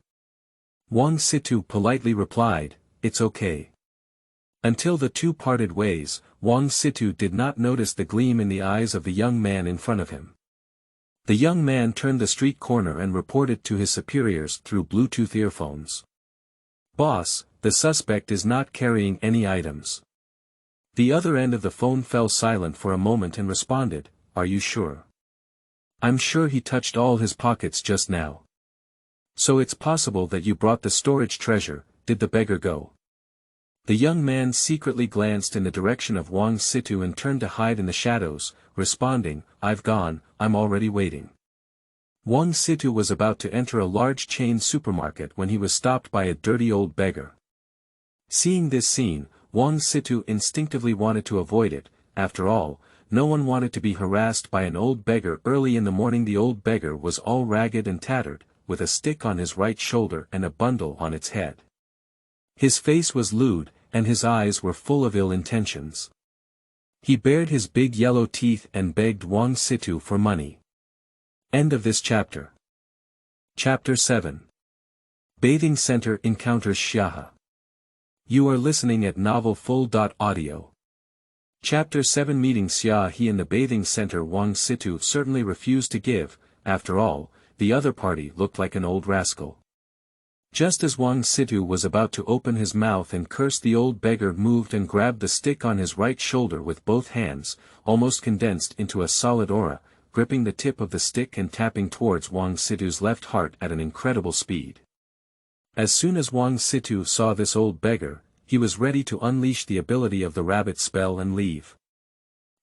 Wang Situ politely replied, "It's okay." Until the two parted ways, Wang Situ did not notice the gleam in the eyes of the young man in front of him. The young man turned the street corner and reported to his superiors through Bluetooth earphones. "Boss, the suspect is not carrying any items." The other end of the phone fell silent for a moment and responded, "Are you sure?" "I'm sure he touched all his pockets just now." "So it's possible that you brought the storage treasure. Did the beggar go?" The young man secretly glanced in the direction of Wang Situ and turned to hide in the shadows, responding, "I've gone, I'm already waiting." Wang Situ was about to enter a large chain supermarket when he was stopped by a dirty old beggar. Seeing this scene, Wang Situ instinctively wanted to avoid it. After all, no one wanted to be harassed by an old beggar early in the morning. The old beggar was all ragged and tattered, with a stick on his right shoulder and a bundle on its head. His face was lewd, and his eyes were full of ill intentions. He bared his big yellow teeth and begged Wang Situ for money. End of this chapter. Chapter 7. Bathing Center encounters Xiahe. You are listening at novelfull.audio. Chapter 7. Meeting Xiahe in the bathing center. Wang Situ certainly refused to give. After all, the other party looked like an old rascal. Just as Wang Situ was about to open his mouth and curse, the old beggar moved and grabbed the stick on his right shoulder with both hands, almost condensed into a solid aura, gripping the tip of the stick and tapping towards Wang Situ's left heart at an incredible speed. As soon as Wang Situ saw this old beggar, he was ready to unleash the ability of the rabbit spell and leave.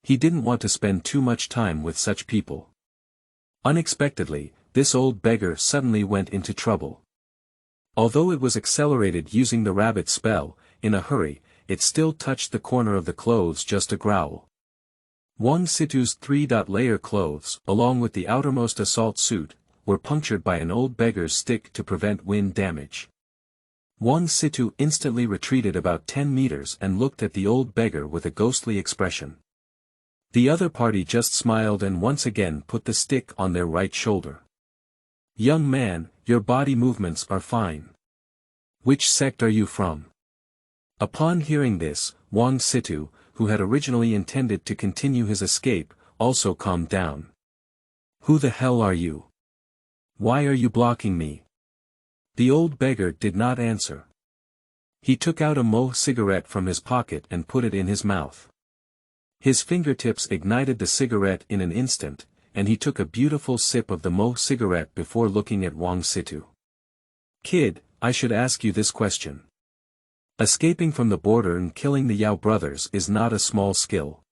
He didn't want to spend too much time with such people. Unexpectedly, this old beggar suddenly went into trouble. Although it was accelerated using the rabbit spell, in a hurry, it still touched the corner of the clothes just a growl. Wang Situ's 3-layer clothes, along with the outermost assault suit, were punctured by an old beggar's stick to prevent wind damage. Wang Situ instantly retreated about 10 meters and looked at the old beggar with a ghostly expression. The other party just smiled and once again put the stick on their right shoulder. "Young man, your body movements are fine. Which sect are you from?" Upon hearing this, Wang Situ, who had originally intended to continue his escape, also calmed down. "Who the hell are you? Why are you blocking me?" The old beggar did not answer. He took out a Mo cigarette from his pocket and put it in his mouth. His fingertips ignited the cigarette in an instant, and he took a beautiful sip of the Mo cigarette before looking at Wang Situ. "Kid, I should ask you this question. Escaping from the border and killing the Yao brothers is not a small skill."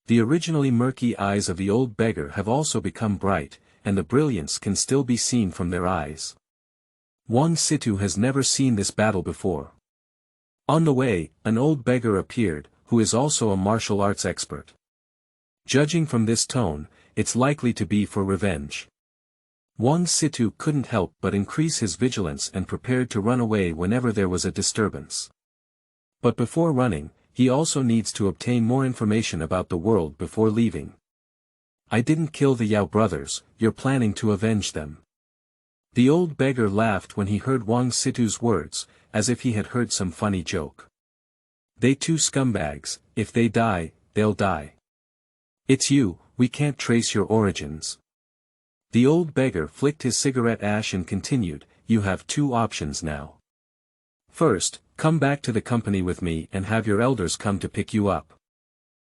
The originally murky eyes of the old beggar have also become bright, and the brilliance can still be seen from their eyes. Wang Situ has never seen this battle before. On the way, an old beggar appeared, who is also a martial arts expert. Judging from this tone, it's likely to be for revenge. Wang Situ couldn't help but increase his vigilance and prepared to run away whenever there was a disturbance. But before running, he also needs to obtain more information about the world before leaving. "I didn't kill the Yao brothers, you're planning to avenge them." The old beggar laughed when he heard Wang Situ's words, as if he had heard some funny joke. "They two scumbags, if they die, they'll die. It's you, we can't trace your origins." The old beggar flicked his cigarette ash and continued, "You have two options now. First, come back to the company with me and have your elders come to pick you up.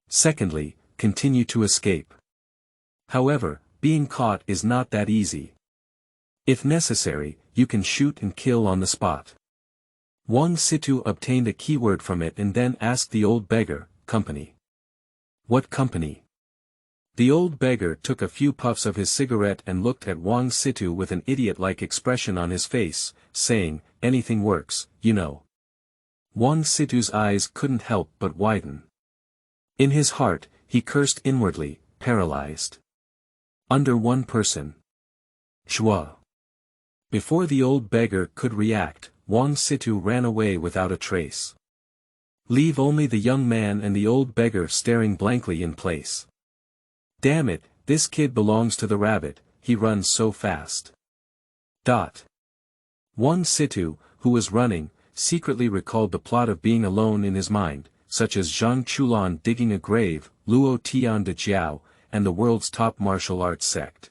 Secondly, continue to escape. However, being caught is not that easy. If necessary, you can shoot and kill on the spot." Wang Situ obtained a keyword from it and then asked the old beggar, "Company? What company?" The old beggar took a few puffs of his cigarette and looked at Wang Situ with an idiot-like expression on his face, saying, "Anything works, you know." Wang Situ's eyes couldn't help but widen. In his heart, he cursed inwardly, paralyzed. Under one person. Xiahe. Before the old beggar could react, Wang Situ ran away without a trace. Leave only the young man and the old beggar staring blankly in place. "Damn it, this kid belongs to the rabbit, he runs so fast." Wang Situ, who was running, secretly recalled the plot of being alone in his mind, such as Zhang Chulan digging a grave, Luo Tian de Jiao, and the world's top martial arts sect.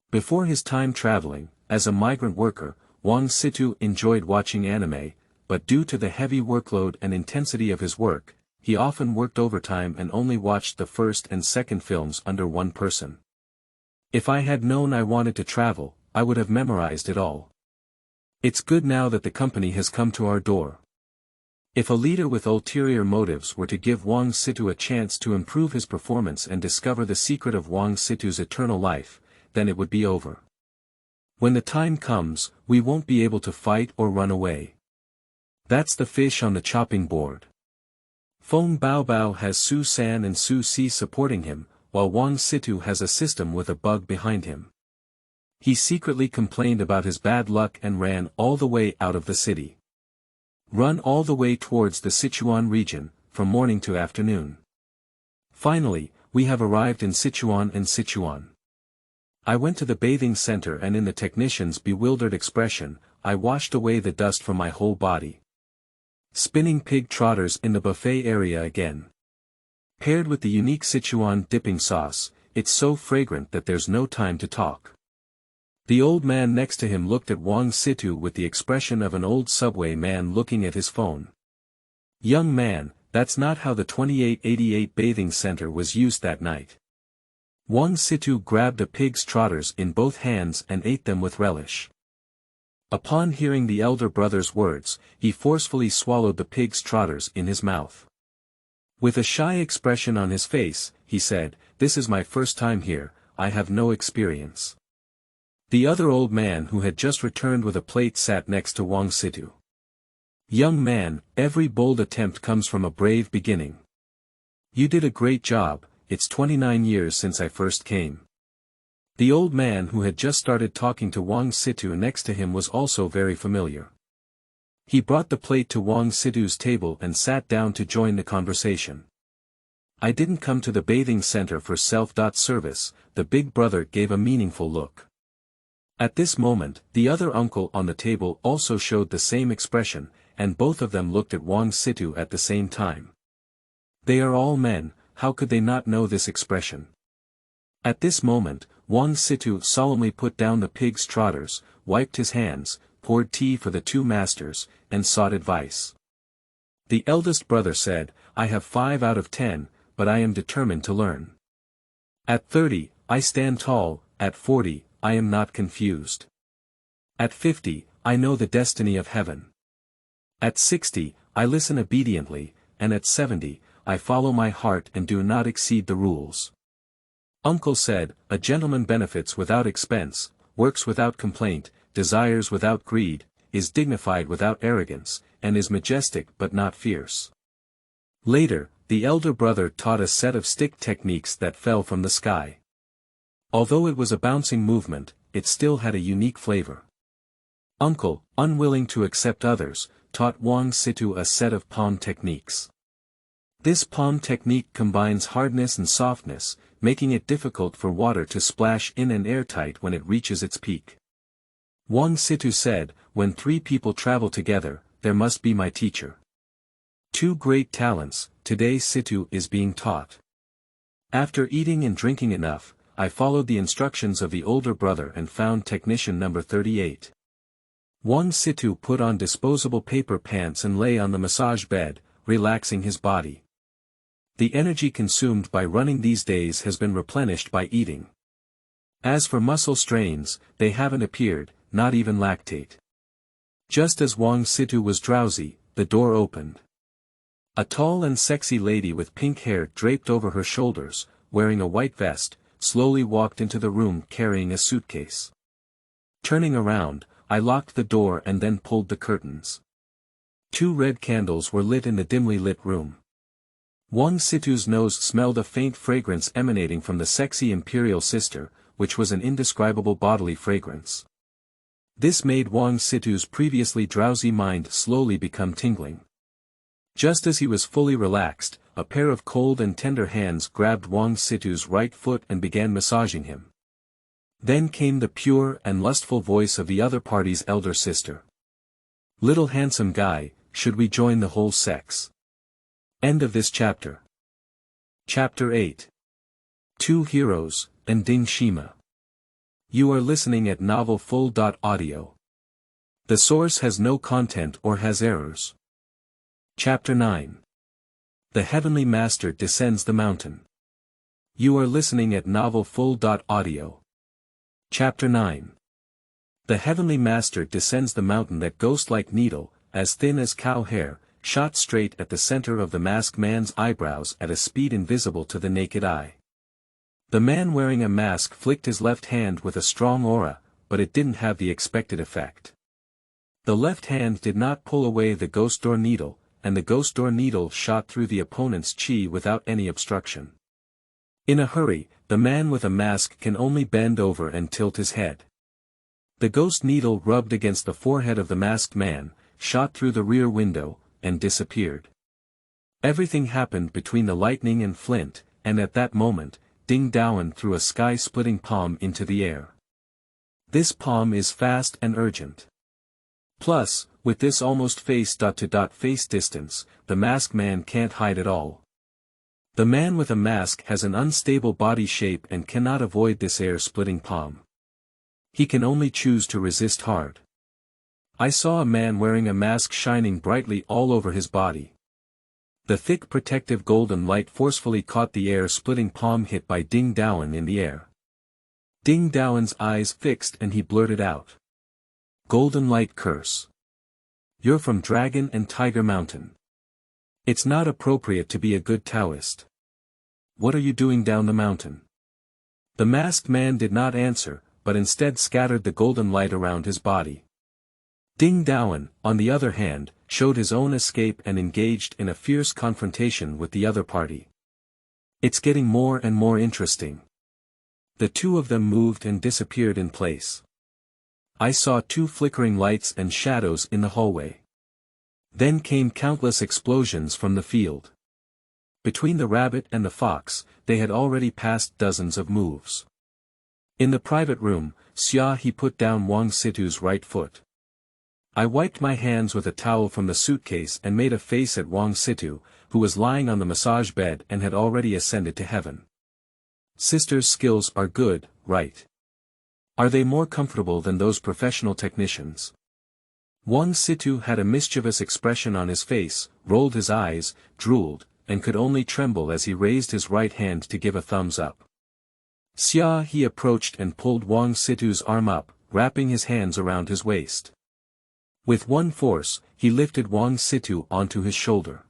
Before his time traveling, as a migrant worker, Wang Situ enjoyed watching anime, but due to the heavy workload and intensity of his work, he often worked overtime and only watched the first and second films under one person. "If I had known I wanted to travel, I would have memorized it all. It's good now that the company has come to our door." If a leader with ulterior motives were to give Wang Situ a chance to improve his performance and discover the secret of Wang Situ's eternal life, then it would be over. When the time comes, we won't be able to fight or run away. That's the fish on the chopping board. Feng Baobao has Su San and Su Si supporting him, while Wang Situ has a system with a bug behind him. He secretly complained about his bad luck and ran all the way out of the city. Run all the way towards the Sichuan region, from morning to afternoon. Finally, we have arrived in Sichuan and Sichuan. I went to the bathing center and in the technician's bewildered expression, I washed away the dust from my whole body. Spinning pig trotters in the buffet area again. Paired with the unique Sichuan dipping sauce, it's so fragrant that there's no time to talk. The old man next to him looked at Wang Situ with the expression of an old subway man looking at his phone. Young man, that's not how the 2888 bathing center was used that night. Wang Situ grabbed a pig's trotters in both hands and ate them with relish. Upon hearing the elder brother's words, he forcefully swallowed the pig's trotters in his mouth. With a shy expression on his face, he said, "This is my first time here, I have no experience." The other old man who had just returned with a plate sat next to Wang Situ. "Young man, every bold attempt comes from a brave beginning. You did a great job, it's 29 years since I first came." The old man who had just started talking to Wang Situ next to him was also very familiar. He brought the plate to Wang Situ's table and sat down to join the conversation. "I didn't come to the bathing center for self-service," the big brother gave a meaningful look. At this moment, the other uncle on the table also showed the same expression, and both of them looked at Wang Situ at the same time. They are all men, how could they not know this expression? At this moment, Wang Situ solemnly put down the pig's trotters, wiped his hands, poured tea for the two masters, and sought advice. The eldest brother said, "I have 5 out of 10, but I am determined to learn. At 30, I stand tall, at 40, I am not confused. At 50, I know the destiny of heaven. At 60, I listen obediently, and at 70, I follow my heart and do not exceed the rules." Uncle said, "A gentleman benefits without expense, works without complaint, desires without greed, is dignified without arrogance, and is majestic but not fierce." Later, the elder brother taught a set of stick techniques that fell from the sky. Although it was a bouncing movement, it still had a unique flavor. Uncle, unwilling to accept others, taught Wang Situ a set of palm techniques. This palm technique combines hardness and softness, making it difficult for water to splash in and airtight when it reaches its peak. Wang Situ said, "When 3 people travel together, there must be my teacher." 2 great talents, today Situ is being taught. After eating and drinking enough, I followed the instructions of the older brother and found technician number 38. Wang Situ put on disposable paper pants and lay on the massage bed, relaxing his body. The energy consumed by running these days has been replenished by eating. As for muscle strains, they haven't appeared, not even lactate. Just as Wang Situ was drowsy, the door opened. A tall and sexy lady with pink hair draped over her shoulders, wearing a white vest, slowly walked into the room carrying a suitcase. Turning around, I locked the door and then pulled the curtains. 2 red candles were lit in the dimly lit room. Wang Situ's nose smelled a faint fragrance emanating from the sexy imperial sister, which was an indescribable bodily fragrance. This made Wang Situ's previously drowsy mind slowly become tingling. Just as he was fully relaxed, a pair of cold and tender hands grabbed Wang Situ's right foot and began massaging him. Then came the pure and lustful voice of the other party's elder sister. "Little handsome guy, should we join the whole sex?" End of this chapter. Chapter 8. 2 Heroes, Ending Shima. You are listening at novelfull.audio. The source has no content or has errors. Chapter 9. The Heavenly Master Descends the Mountain. You are listening at novelfull.audio. Chapter 9. The Heavenly Master descends the mountain, that ghost-like needle, as thin as cow hair, shot straight at the center of the masked man's eyebrows at a speed invisible to the naked eye. The man wearing a mask flicked his left hand with a strong aura, but it didn't have the expected effect. The left hand did not pull away the ghost door needle, and the ghost door needle shot through the opponent's chi without any obstruction. In a hurry, the man with a mask can only bend over and tilt his head. The ghost needle rubbed against the forehead of the masked man, shot through the rear window, and disappeared. Everything happened between the lightning and flint, and at that moment, Ding Daoan threw a sky-splitting palm into the air. This palm is fast and urgent. Plus, with this almost face-to-face distance, the masked man can't hide at all. The man with a mask has an unstable body shape and cannot avoid this air-splitting palm. He can only choose to resist hard. I saw a man wearing a mask shining brightly all over his body. The thick protective golden light forcefully caught the air-splitting palm hit by Ding Daoan in the air. Ding Daoan's eyes fixed and he blurted out. Golden light curse. You're from Dragon and Tiger Mountain. It's not appropriate to be a good Taoist. What are you doing down the mountain? The masked man did not answer, but instead scattered the golden light around his body. Ding Daoan, on the other hand, showed his own escape and engaged in a fierce confrontation with the other party. It's getting more and more interesting. The two of them moved and disappeared in place. I saw two flickering lights and shadows in the hallway. Then came countless explosions from the field. Between the rabbit and the fox, they had already passed dozens of moves. In the private room, Xiahe put down Wang Situ's right foot. I wiped my hands with a towel from the suitcase and made a face at Wang Situ, who was lying on the massage bed and had already ascended to heaven. Sister's skills are good, right? Are they more comfortable than those professional technicians? Wang Situ had a mischievous expression on his face, rolled his eyes, drooled, and could only tremble as he raised his right hand to give a thumbs up. Xiahe approached and pulled Wang Situ's arm up, wrapping his hands around his waist. With one force, he lifted Wang Situ onto his shoulder.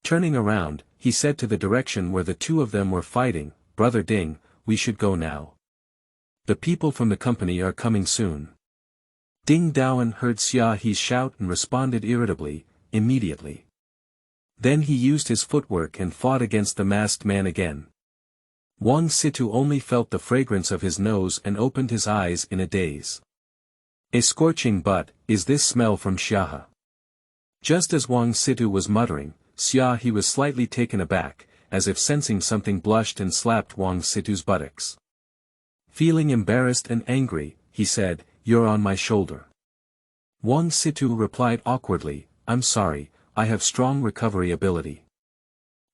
Turning around, he said to the direction where the two of them were fighting, Brother Ding, we should go now. The people from the company are coming soon. Ding Daoan heard Xiahe's shout and responded irritably, immediately. Then he used his footwork and fought against the masked man again. Wang Situ only felt the fragrance of his nose and opened his eyes in a daze. A scorching butt, is this smell from Xiahe? Just as Wang Situ was muttering, Xiahe was slightly taken aback, as if sensing something blushed and slapped Wang Situ's buttocks. Feeling embarrassed and angry, he said, You're on my shoulder. Wang Situ replied awkwardly, I'm sorry, I have strong recovery ability.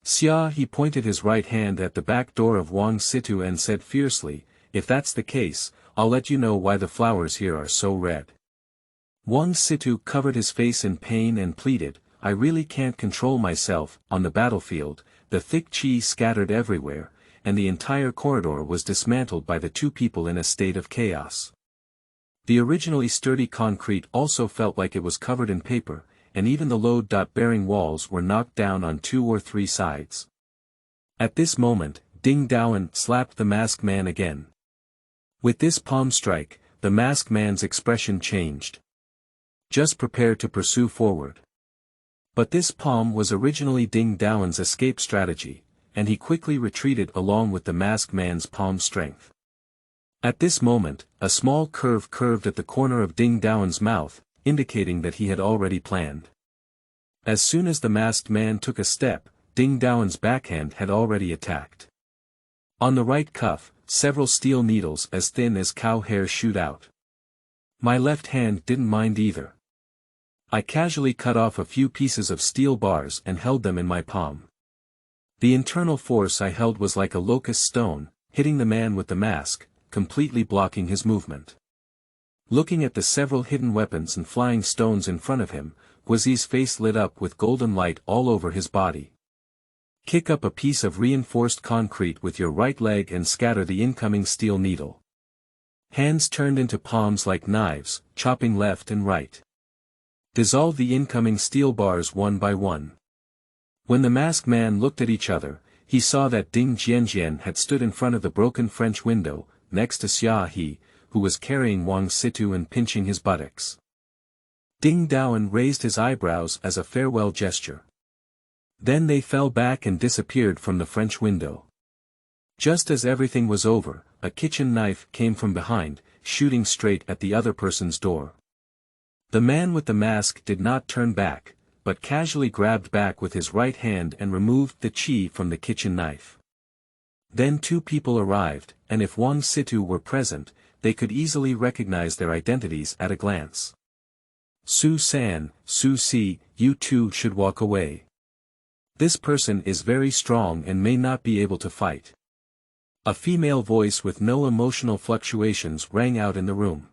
Xiahe pointed his right hand at the back door of Wang Situ and said fiercely, If that's the case, I'll let you know why the flowers here are so red. Wang Situ covered his face in pain and pleaded, I really can't control myself. On the battlefield, the thick qi scattered everywhere, and the entire corridor was dismantled by the two people in a state of chaos. The originally sturdy concrete also felt like it was covered in paper, and even the load-bearing walls were knocked down on 2 or 3 sides. At this moment, Ding Daoan slapped the masked man again. With this palm strike, the masked man's expression changed. Just prepare to pursue forward. But this palm was originally Ding Daoan's escape strategy, and he quickly retreated along with the masked man's palm strength. At this moment, a small curve curved at the corner of Ding Daoan's mouth, indicating that he had already planned. As soon as the masked man took a step, Ding Daoan's backhand had already attacked. On the right cuff, several steel needles as thin as cow hair shoot out. My left hand didn't mind either. I casually cut off a few pieces of steel bars and held them in my palm. The internal force I held was like a locust stone, hitting the man with the mask, completely blocking his movement. Looking at the several hidden weapons and flying stones in front of him, Guazi's face lit up with golden light all over his body. Kick up a piece of reinforced concrete with your right leg and scatter the incoming steel needle. Hands turned into palms like knives, chopping left and right. Dissolve the incoming steel bars one by one. When the masked man looked at each other, he saw that Ding Jianjian had stood in front of the broken French window, next to Xiahe, who was carrying Wang Situ and pinching his buttocks. Ding Daoan raised his eyebrows as a farewell gesture. Then they fell back and disappeared from the French window. Just as everything was over, a kitchen knife came from behind, shooting straight at the other person's door. The man with the mask did not turn back, but casually grabbed back with his right hand and removed the qi from the kitchen knife. Then 2 people arrived, and if Wang Situ were present, they could easily recognize their identities at a glance. Su San, Su Si, you two should walk away. This person is very strong and may not be able to fight. A female voice with no emotional fluctuations rang out in the room.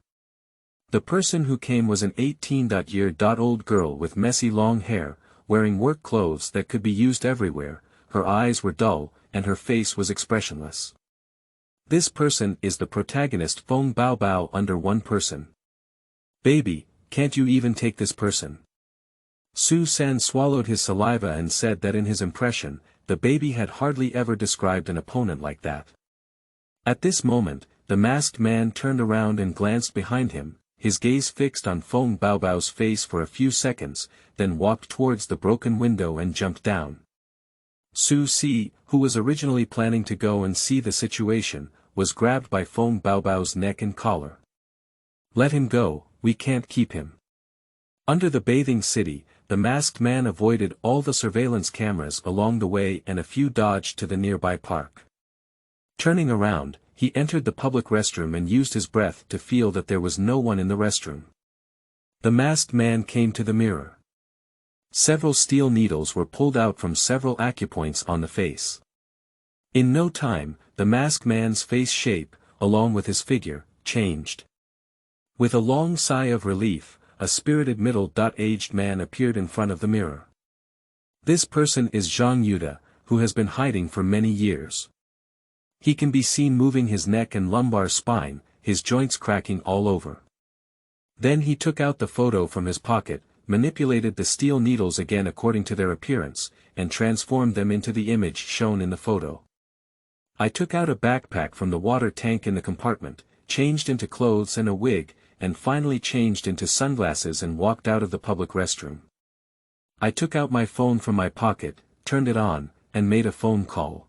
The person who came was an 18-year-old girl with messy long hair, wearing work clothes that could be used everywhere. Her eyes were dull, and her face was expressionless. This person is the protagonist Feng Baobao under one person. Baby, can't you even take this person? Su San swallowed his saliva and said that in his impression, the baby had hardly ever described an opponent like that. At this moment, the masked man turned around and glanced behind him, his gaze fixed on Feng Baobao's face for a few seconds, then walked towards the broken window and jumped down. Su Si, who was originally planning to go and see the situation, was grabbed by Feng Baobao's neck and collar. Let him go, we can't keep him. Under the bathing city, the masked man avoided all the surveillance cameras along the way and a few dodged to the nearby park. Turning around, he entered the public restroom and used his breath to feel that there was no one in the restroom. The masked man came to the mirror. Several steel needles were pulled out from several acupoints on the face. In no time, the masked man's face shape, along with his figure, changed. With a long sigh of relief, a spirited middle-aged man appeared in front of the mirror. This person is Zhang Yuda, who has been hiding for many years. He can be seen moving his neck and lumbar spine, his joints cracking all over. Then he took out the photo from his pocket, manipulated the steel needles again according to their appearance, and transformed them into the image shown in the photo. I took out a backpack from the water tank in the compartment, changed into clothes and a wig, and finally changed into sunglasses and walked out of the public restroom. I took out my phone from my pocket, turned it on, and made a phone call.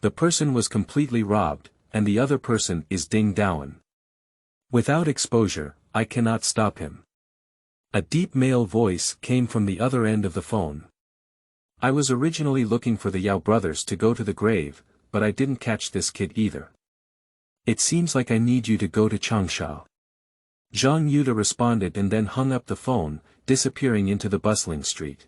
The person was completely robbed, and the other person is Ding Daoan. Without exposure, I cannot stop him. A deep male voice came from the other end of the phone. I was originally looking for the Yao brothers to go to the grave, but I didn't catch this kid either. It seems like I need you to go to Changsha. Zhang Yuda responded and then hung up the phone, disappearing into the bustling street.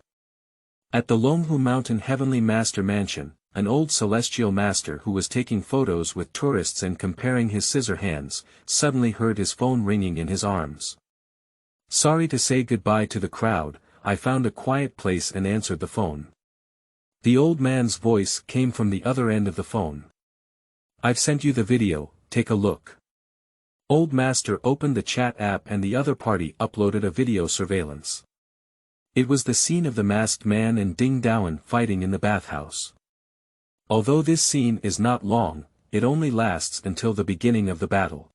At the Longhu Mountain Heavenly Master Mansion, an old celestial master who was taking photos with tourists and comparing his scissor hands, suddenly heard his phone ringing in his arms. Sorry to say goodbye to the crowd, I found a quiet place and answered the phone. The old man's voice came from the other end of the phone. I've sent you the video, take a look. Old Master opened the chat app and the other party uploaded a video surveillance. It was the scene of the masked man and Ding Daoan fighting in the bathhouse. Although this scene is not long, it only lasts until the beginning of the battle.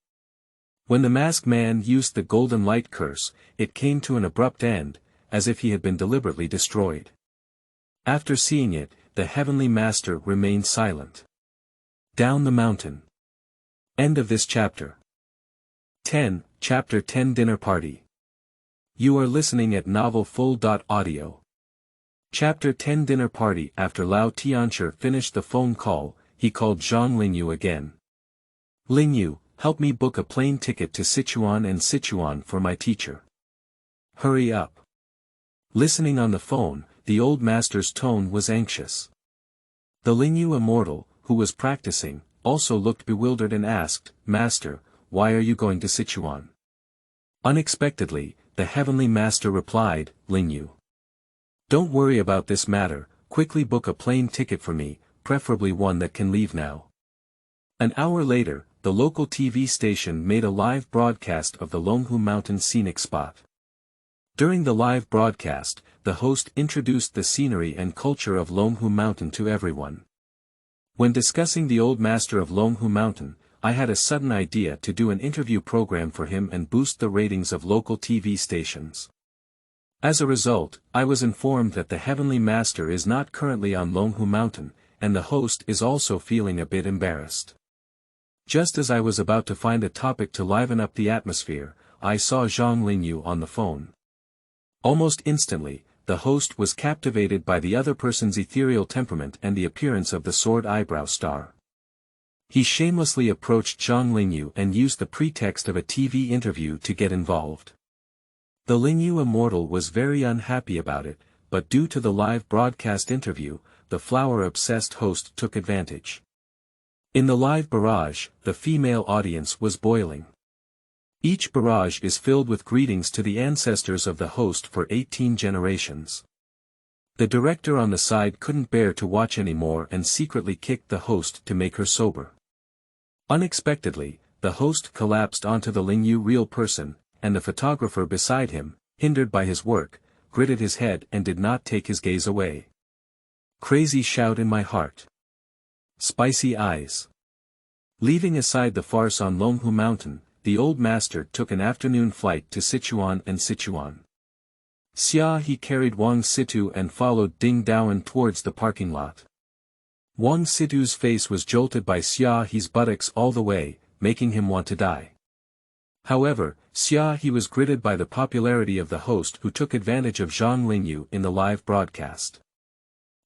When the masked man used the golden light curse, it came to an abrupt end, as if he had been deliberately destroyed. After seeing it, the Heavenly Master remained silent. Down the mountain. End of this chapter. 10, Chapter 10 Dinner Party. You are listening at novelfull.audio. Chapter 10 Dinner Party. After Lao Tianchi finished the phone call, he called Zhang Lingyu again. Lingyu, help me book a plane ticket to Sichuan and Sichuan for my teacher. Hurry up. Listening on the phone, the old master's tone was anxious. The Lingyu immortal, who was practicing, also looked bewildered and asked, Master, why are you going to Sichuan? Unexpectedly, the Heavenly Master replied, Lingyu. Don't worry about this matter, quickly book a plane ticket for me, preferably one that can leave now. An hour later, the local TV station made a live broadcast of the Longhu Mountain scenic spot. During the live broadcast, the host introduced the scenery and culture of Longhu Mountain to everyone. When discussing the old master of Longhu Mountain, I had a sudden idea to do an interview program for him and boost the ratings of local TV stations. As a result, I was informed that the Heavenly Master is not currently on Longhu Mountain, and the host is also feeling a bit embarrassed. Just as I was about to find a topic to liven up the atmosphere, I saw Zhang Lingyu on the phone. Almost instantly, the host was captivated by the other person's ethereal temperament and the appearance of the sword eyebrow star. He shamelessly approached Zhang Lingyu and used the pretext of a TV interview to get involved. The Lingyu immortal was very unhappy about it, but due to the live broadcast interview, the flower-obsessed host took advantage. In the live barrage, the female audience was boiling. Each barrage is filled with greetings to the ancestors of the host for 18 generations. The director on the side couldn't bear to watch anymore and secretly kicked the host to make her sober. Unexpectedly, the host collapsed onto the Lingyu real person, and the photographer beside him, hindered by his work, gritted his head and did not take his gaze away. Crazy shout in my heart. Spicy eyes. Leaving aside the farce on Longhu Mountain, the old master took an afternoon flight to Sichuan and Sichuan. Xiahe carried Wang Situ and followed Ding Daoan towards the parking lot. Wang Situ's face was jolted by Xiahe's buttocks all the way, making him want to die. However, Xiahe was gritted by the popularity of the host who took advantage of Zhang Lingyu in the live broadcast.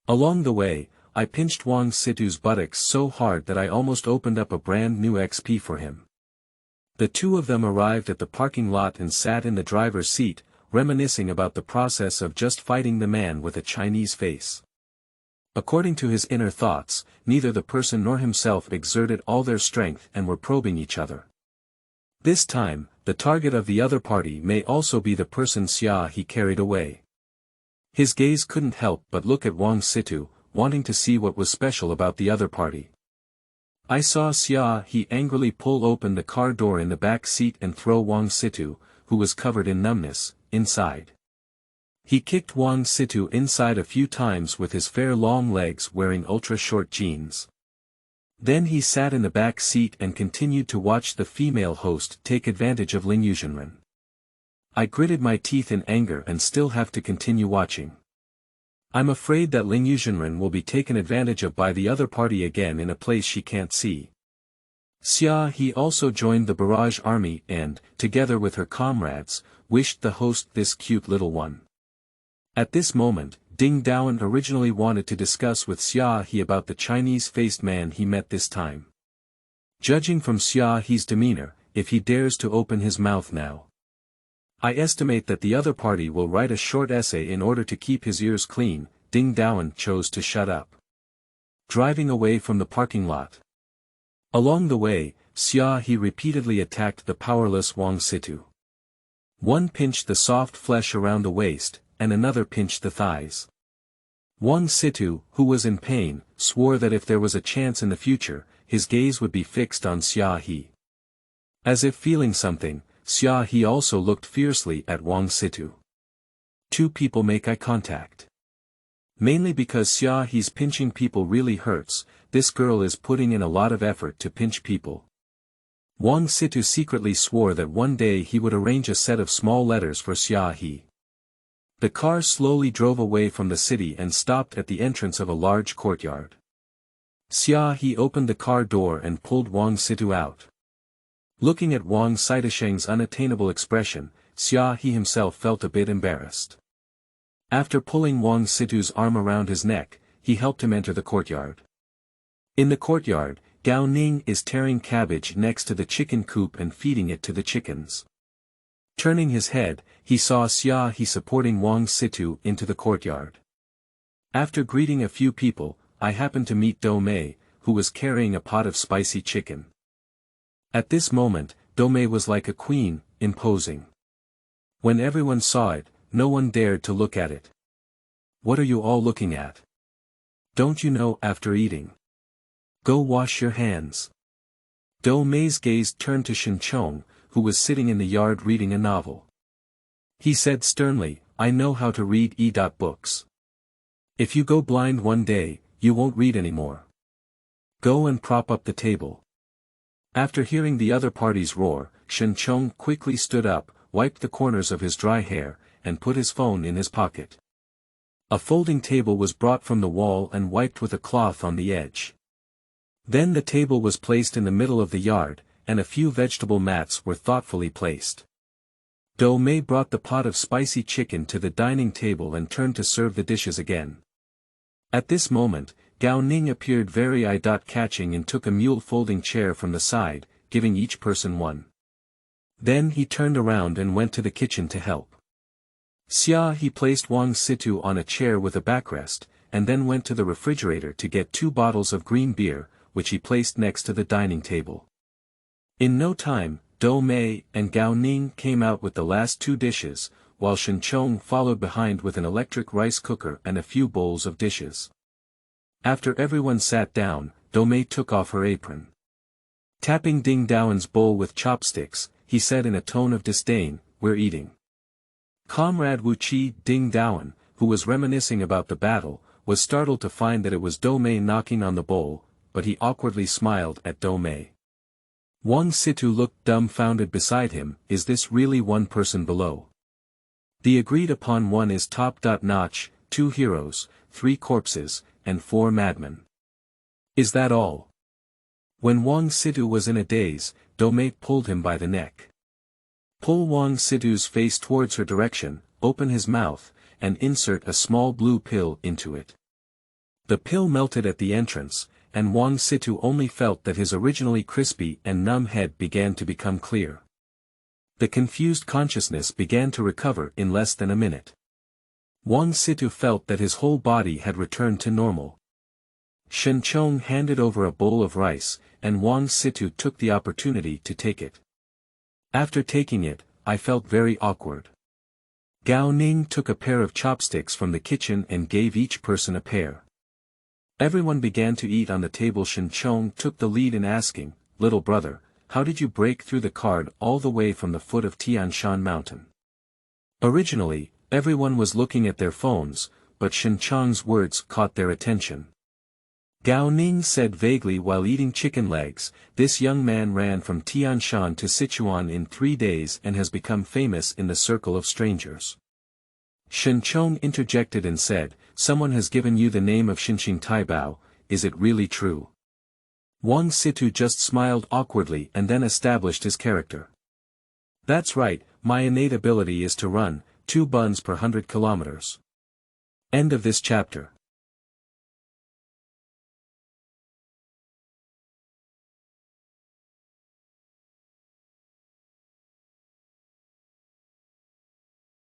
Along the way, I pinched Wang Situ's buttocks so hard that I almost opened up a brand new XP for him. The two of them arrived at the parking lot and sat in the driver's seat, reminiscing about the process of just fighting the man with a Chinese face. According to his inner thoughts, neither the person nor himself exerted all their strength and were probing each other. This time, the target of the other party may also be the person Xiahe carried away. His gaze couldn't help but look at Wang Situ, wanting to see what was special about the other party. I saw Xiahe angrily pull open the car door in the back seat and throw Wang Situ, who was covered in numbness, inside. He kicked Wang Situ inside a few times with his fair long legs wearing ultra-short jeans. Then he sat in the back seat and continued to watch the female host take advantage of Lingyu Zhenren. I gritted my teeth in anger and still have to continue watching. I'm afraid that Lingyu Zhenren will be taken advantage of by the other party again in a place she can't see. Xiahe also joined the barrage army and, together with her comrades, wished the host this cute little one. At this moment, Ding Daoan originally wanted to discuss with Xiahe about the Chinese-faced man he met this time. Judging from Xiahe's demeanor, if he dares to open his mouth now, I estimate that the other party will write a short essay in order to keep his ears clean. Ding Daoan chose to shut up. Driving away from the parking lot. Along the way, Xiahe repeatedly attacked the powerless Wang Situ. One pinched the soft flesh around the waist, and another pinched the thighs. Wang Situ, who was in pain, swore that if there was a chance in the future, his gaze would be fixed on Xiahe. As if feeling something, Xiahe also looked fiercely at Wang Situ. Two people make eye contact. Mainly because Xiahe's pinching people really hurts, this girl is putting in a lot of effort to pinch people. Wang Situ secretly swore that one day he would arrange a set of small letters for Xiahe. The car slowly drove away from the city and stopped at the entrance of a large courtyard. Xiahe opened the car door and pulled Wang Situ out. Looking at Wang Sitasheng's unattainable expression, Xiahe himself felt a bit embarrassed. After pulling Wang Situ's arm around his neck, he helped him enter the courtyard. In the courtyard, Gao Ning is tearing cabbage next to the chicken coop and feeding it to the chickens. Turning his head, he saw Xiahe supporting Wang Situ into the courtyard. After greeting a few people, I happened to meet Do Mei, who was carrying a pot of spicy chicken. At this moment, Do Mei was like a queen, imposing. When everyone saw it, no one dared to look at it. What are you all looking at? Don't you know after eating? Go wash your hands. Do Mei's gaze turned to Shen Chong, who was sitting in the yard reading a novel. He said sternly, I know how to read books. If you go blind one day, you won't read anymore. Go and prop up the table. After hearing the other party's roar, Shen Chong quickly stood up, wiped the corners of his dry hair, and put his phone in his pocket. A folding table was brought from the wall and wiped with a cloth on the edge. Then the table was placed in the middle of the yard, and a few vegetable mats were thoughtfully placed. Do Mei brought the pot of spicy chicken to the dining table and turned to serve the dishes again. At this moment, Gao Ning appeared very eye-catching and took a mule folding chair from the side, giving each person one. Then he turned around and went to the kitchen to help. Xiahe placed Wang Situ on a chair with a backrest, and then went to the refrigerator to get 2 bottles of green beer, which he placed next to the dining table. In no time, Dou Mei and Gao Ning came out with the last 2 dishes, while Shen Chong followed behind with an electric rice cooker and a few bowls of dishes. After everyone sat down, Dou Mei took off her apron. Tapping Ding Daoen's bowl with chopsticks, he said in a tone of disdain, "We're eating." Comrade Wu Qi Ding Daoen, who was reminiscing about the battle, was startled to find that it was Dou Mei knocking on the bowl, but he awkwardly smiled at Dou Mei. Wang Situ looked dumbfounded beside him. Is this really one person below? The agreed-upon one is top-notch, 2 heroes, 3 corpses, and 4 madmen. Is that all? When Wang Situ was in a daze, Dou Mei pulled him by the neck. Pull Wang Situ's face towards her direction, open his mouth, and insert a small blue pill into it. The pill melted at the entrance, and Wang Situ only felt that his originally crispy and numb head began to become clear. The confused consciousness began to recover in less than a minute. Wang Situ felt that his whole body had returned to normal. Shen Chong handed over a bowl of rice, and Wang Situ took the opportunity to take it. After taking it, I felt very awkward. Gao Ning took a pair of chopsticks from the kitchen and gave each person a pair. Everyone began to eat on the table. Shen Chong took the lead in asking, "Little brother, how did you break through the card all the way from the foot of Tian Shan Mountain?" Originally, everyone was looking at their phones, but Shen Chong's words caught their attention. Gao Ning said vaguely while eating chicken legs, "This young man ran from Tian Shan to Sichuan in 3 days and has become famous in the circle of strangers." Shen Chong interjected and said, "Someone has given you the name of Xinxing Taibao, is it really true?" Wang Situ just smiled awkwardly and then established his character. "That's right, my innate ability is to run, 2 buns per 100 kilometers. End of this chapter.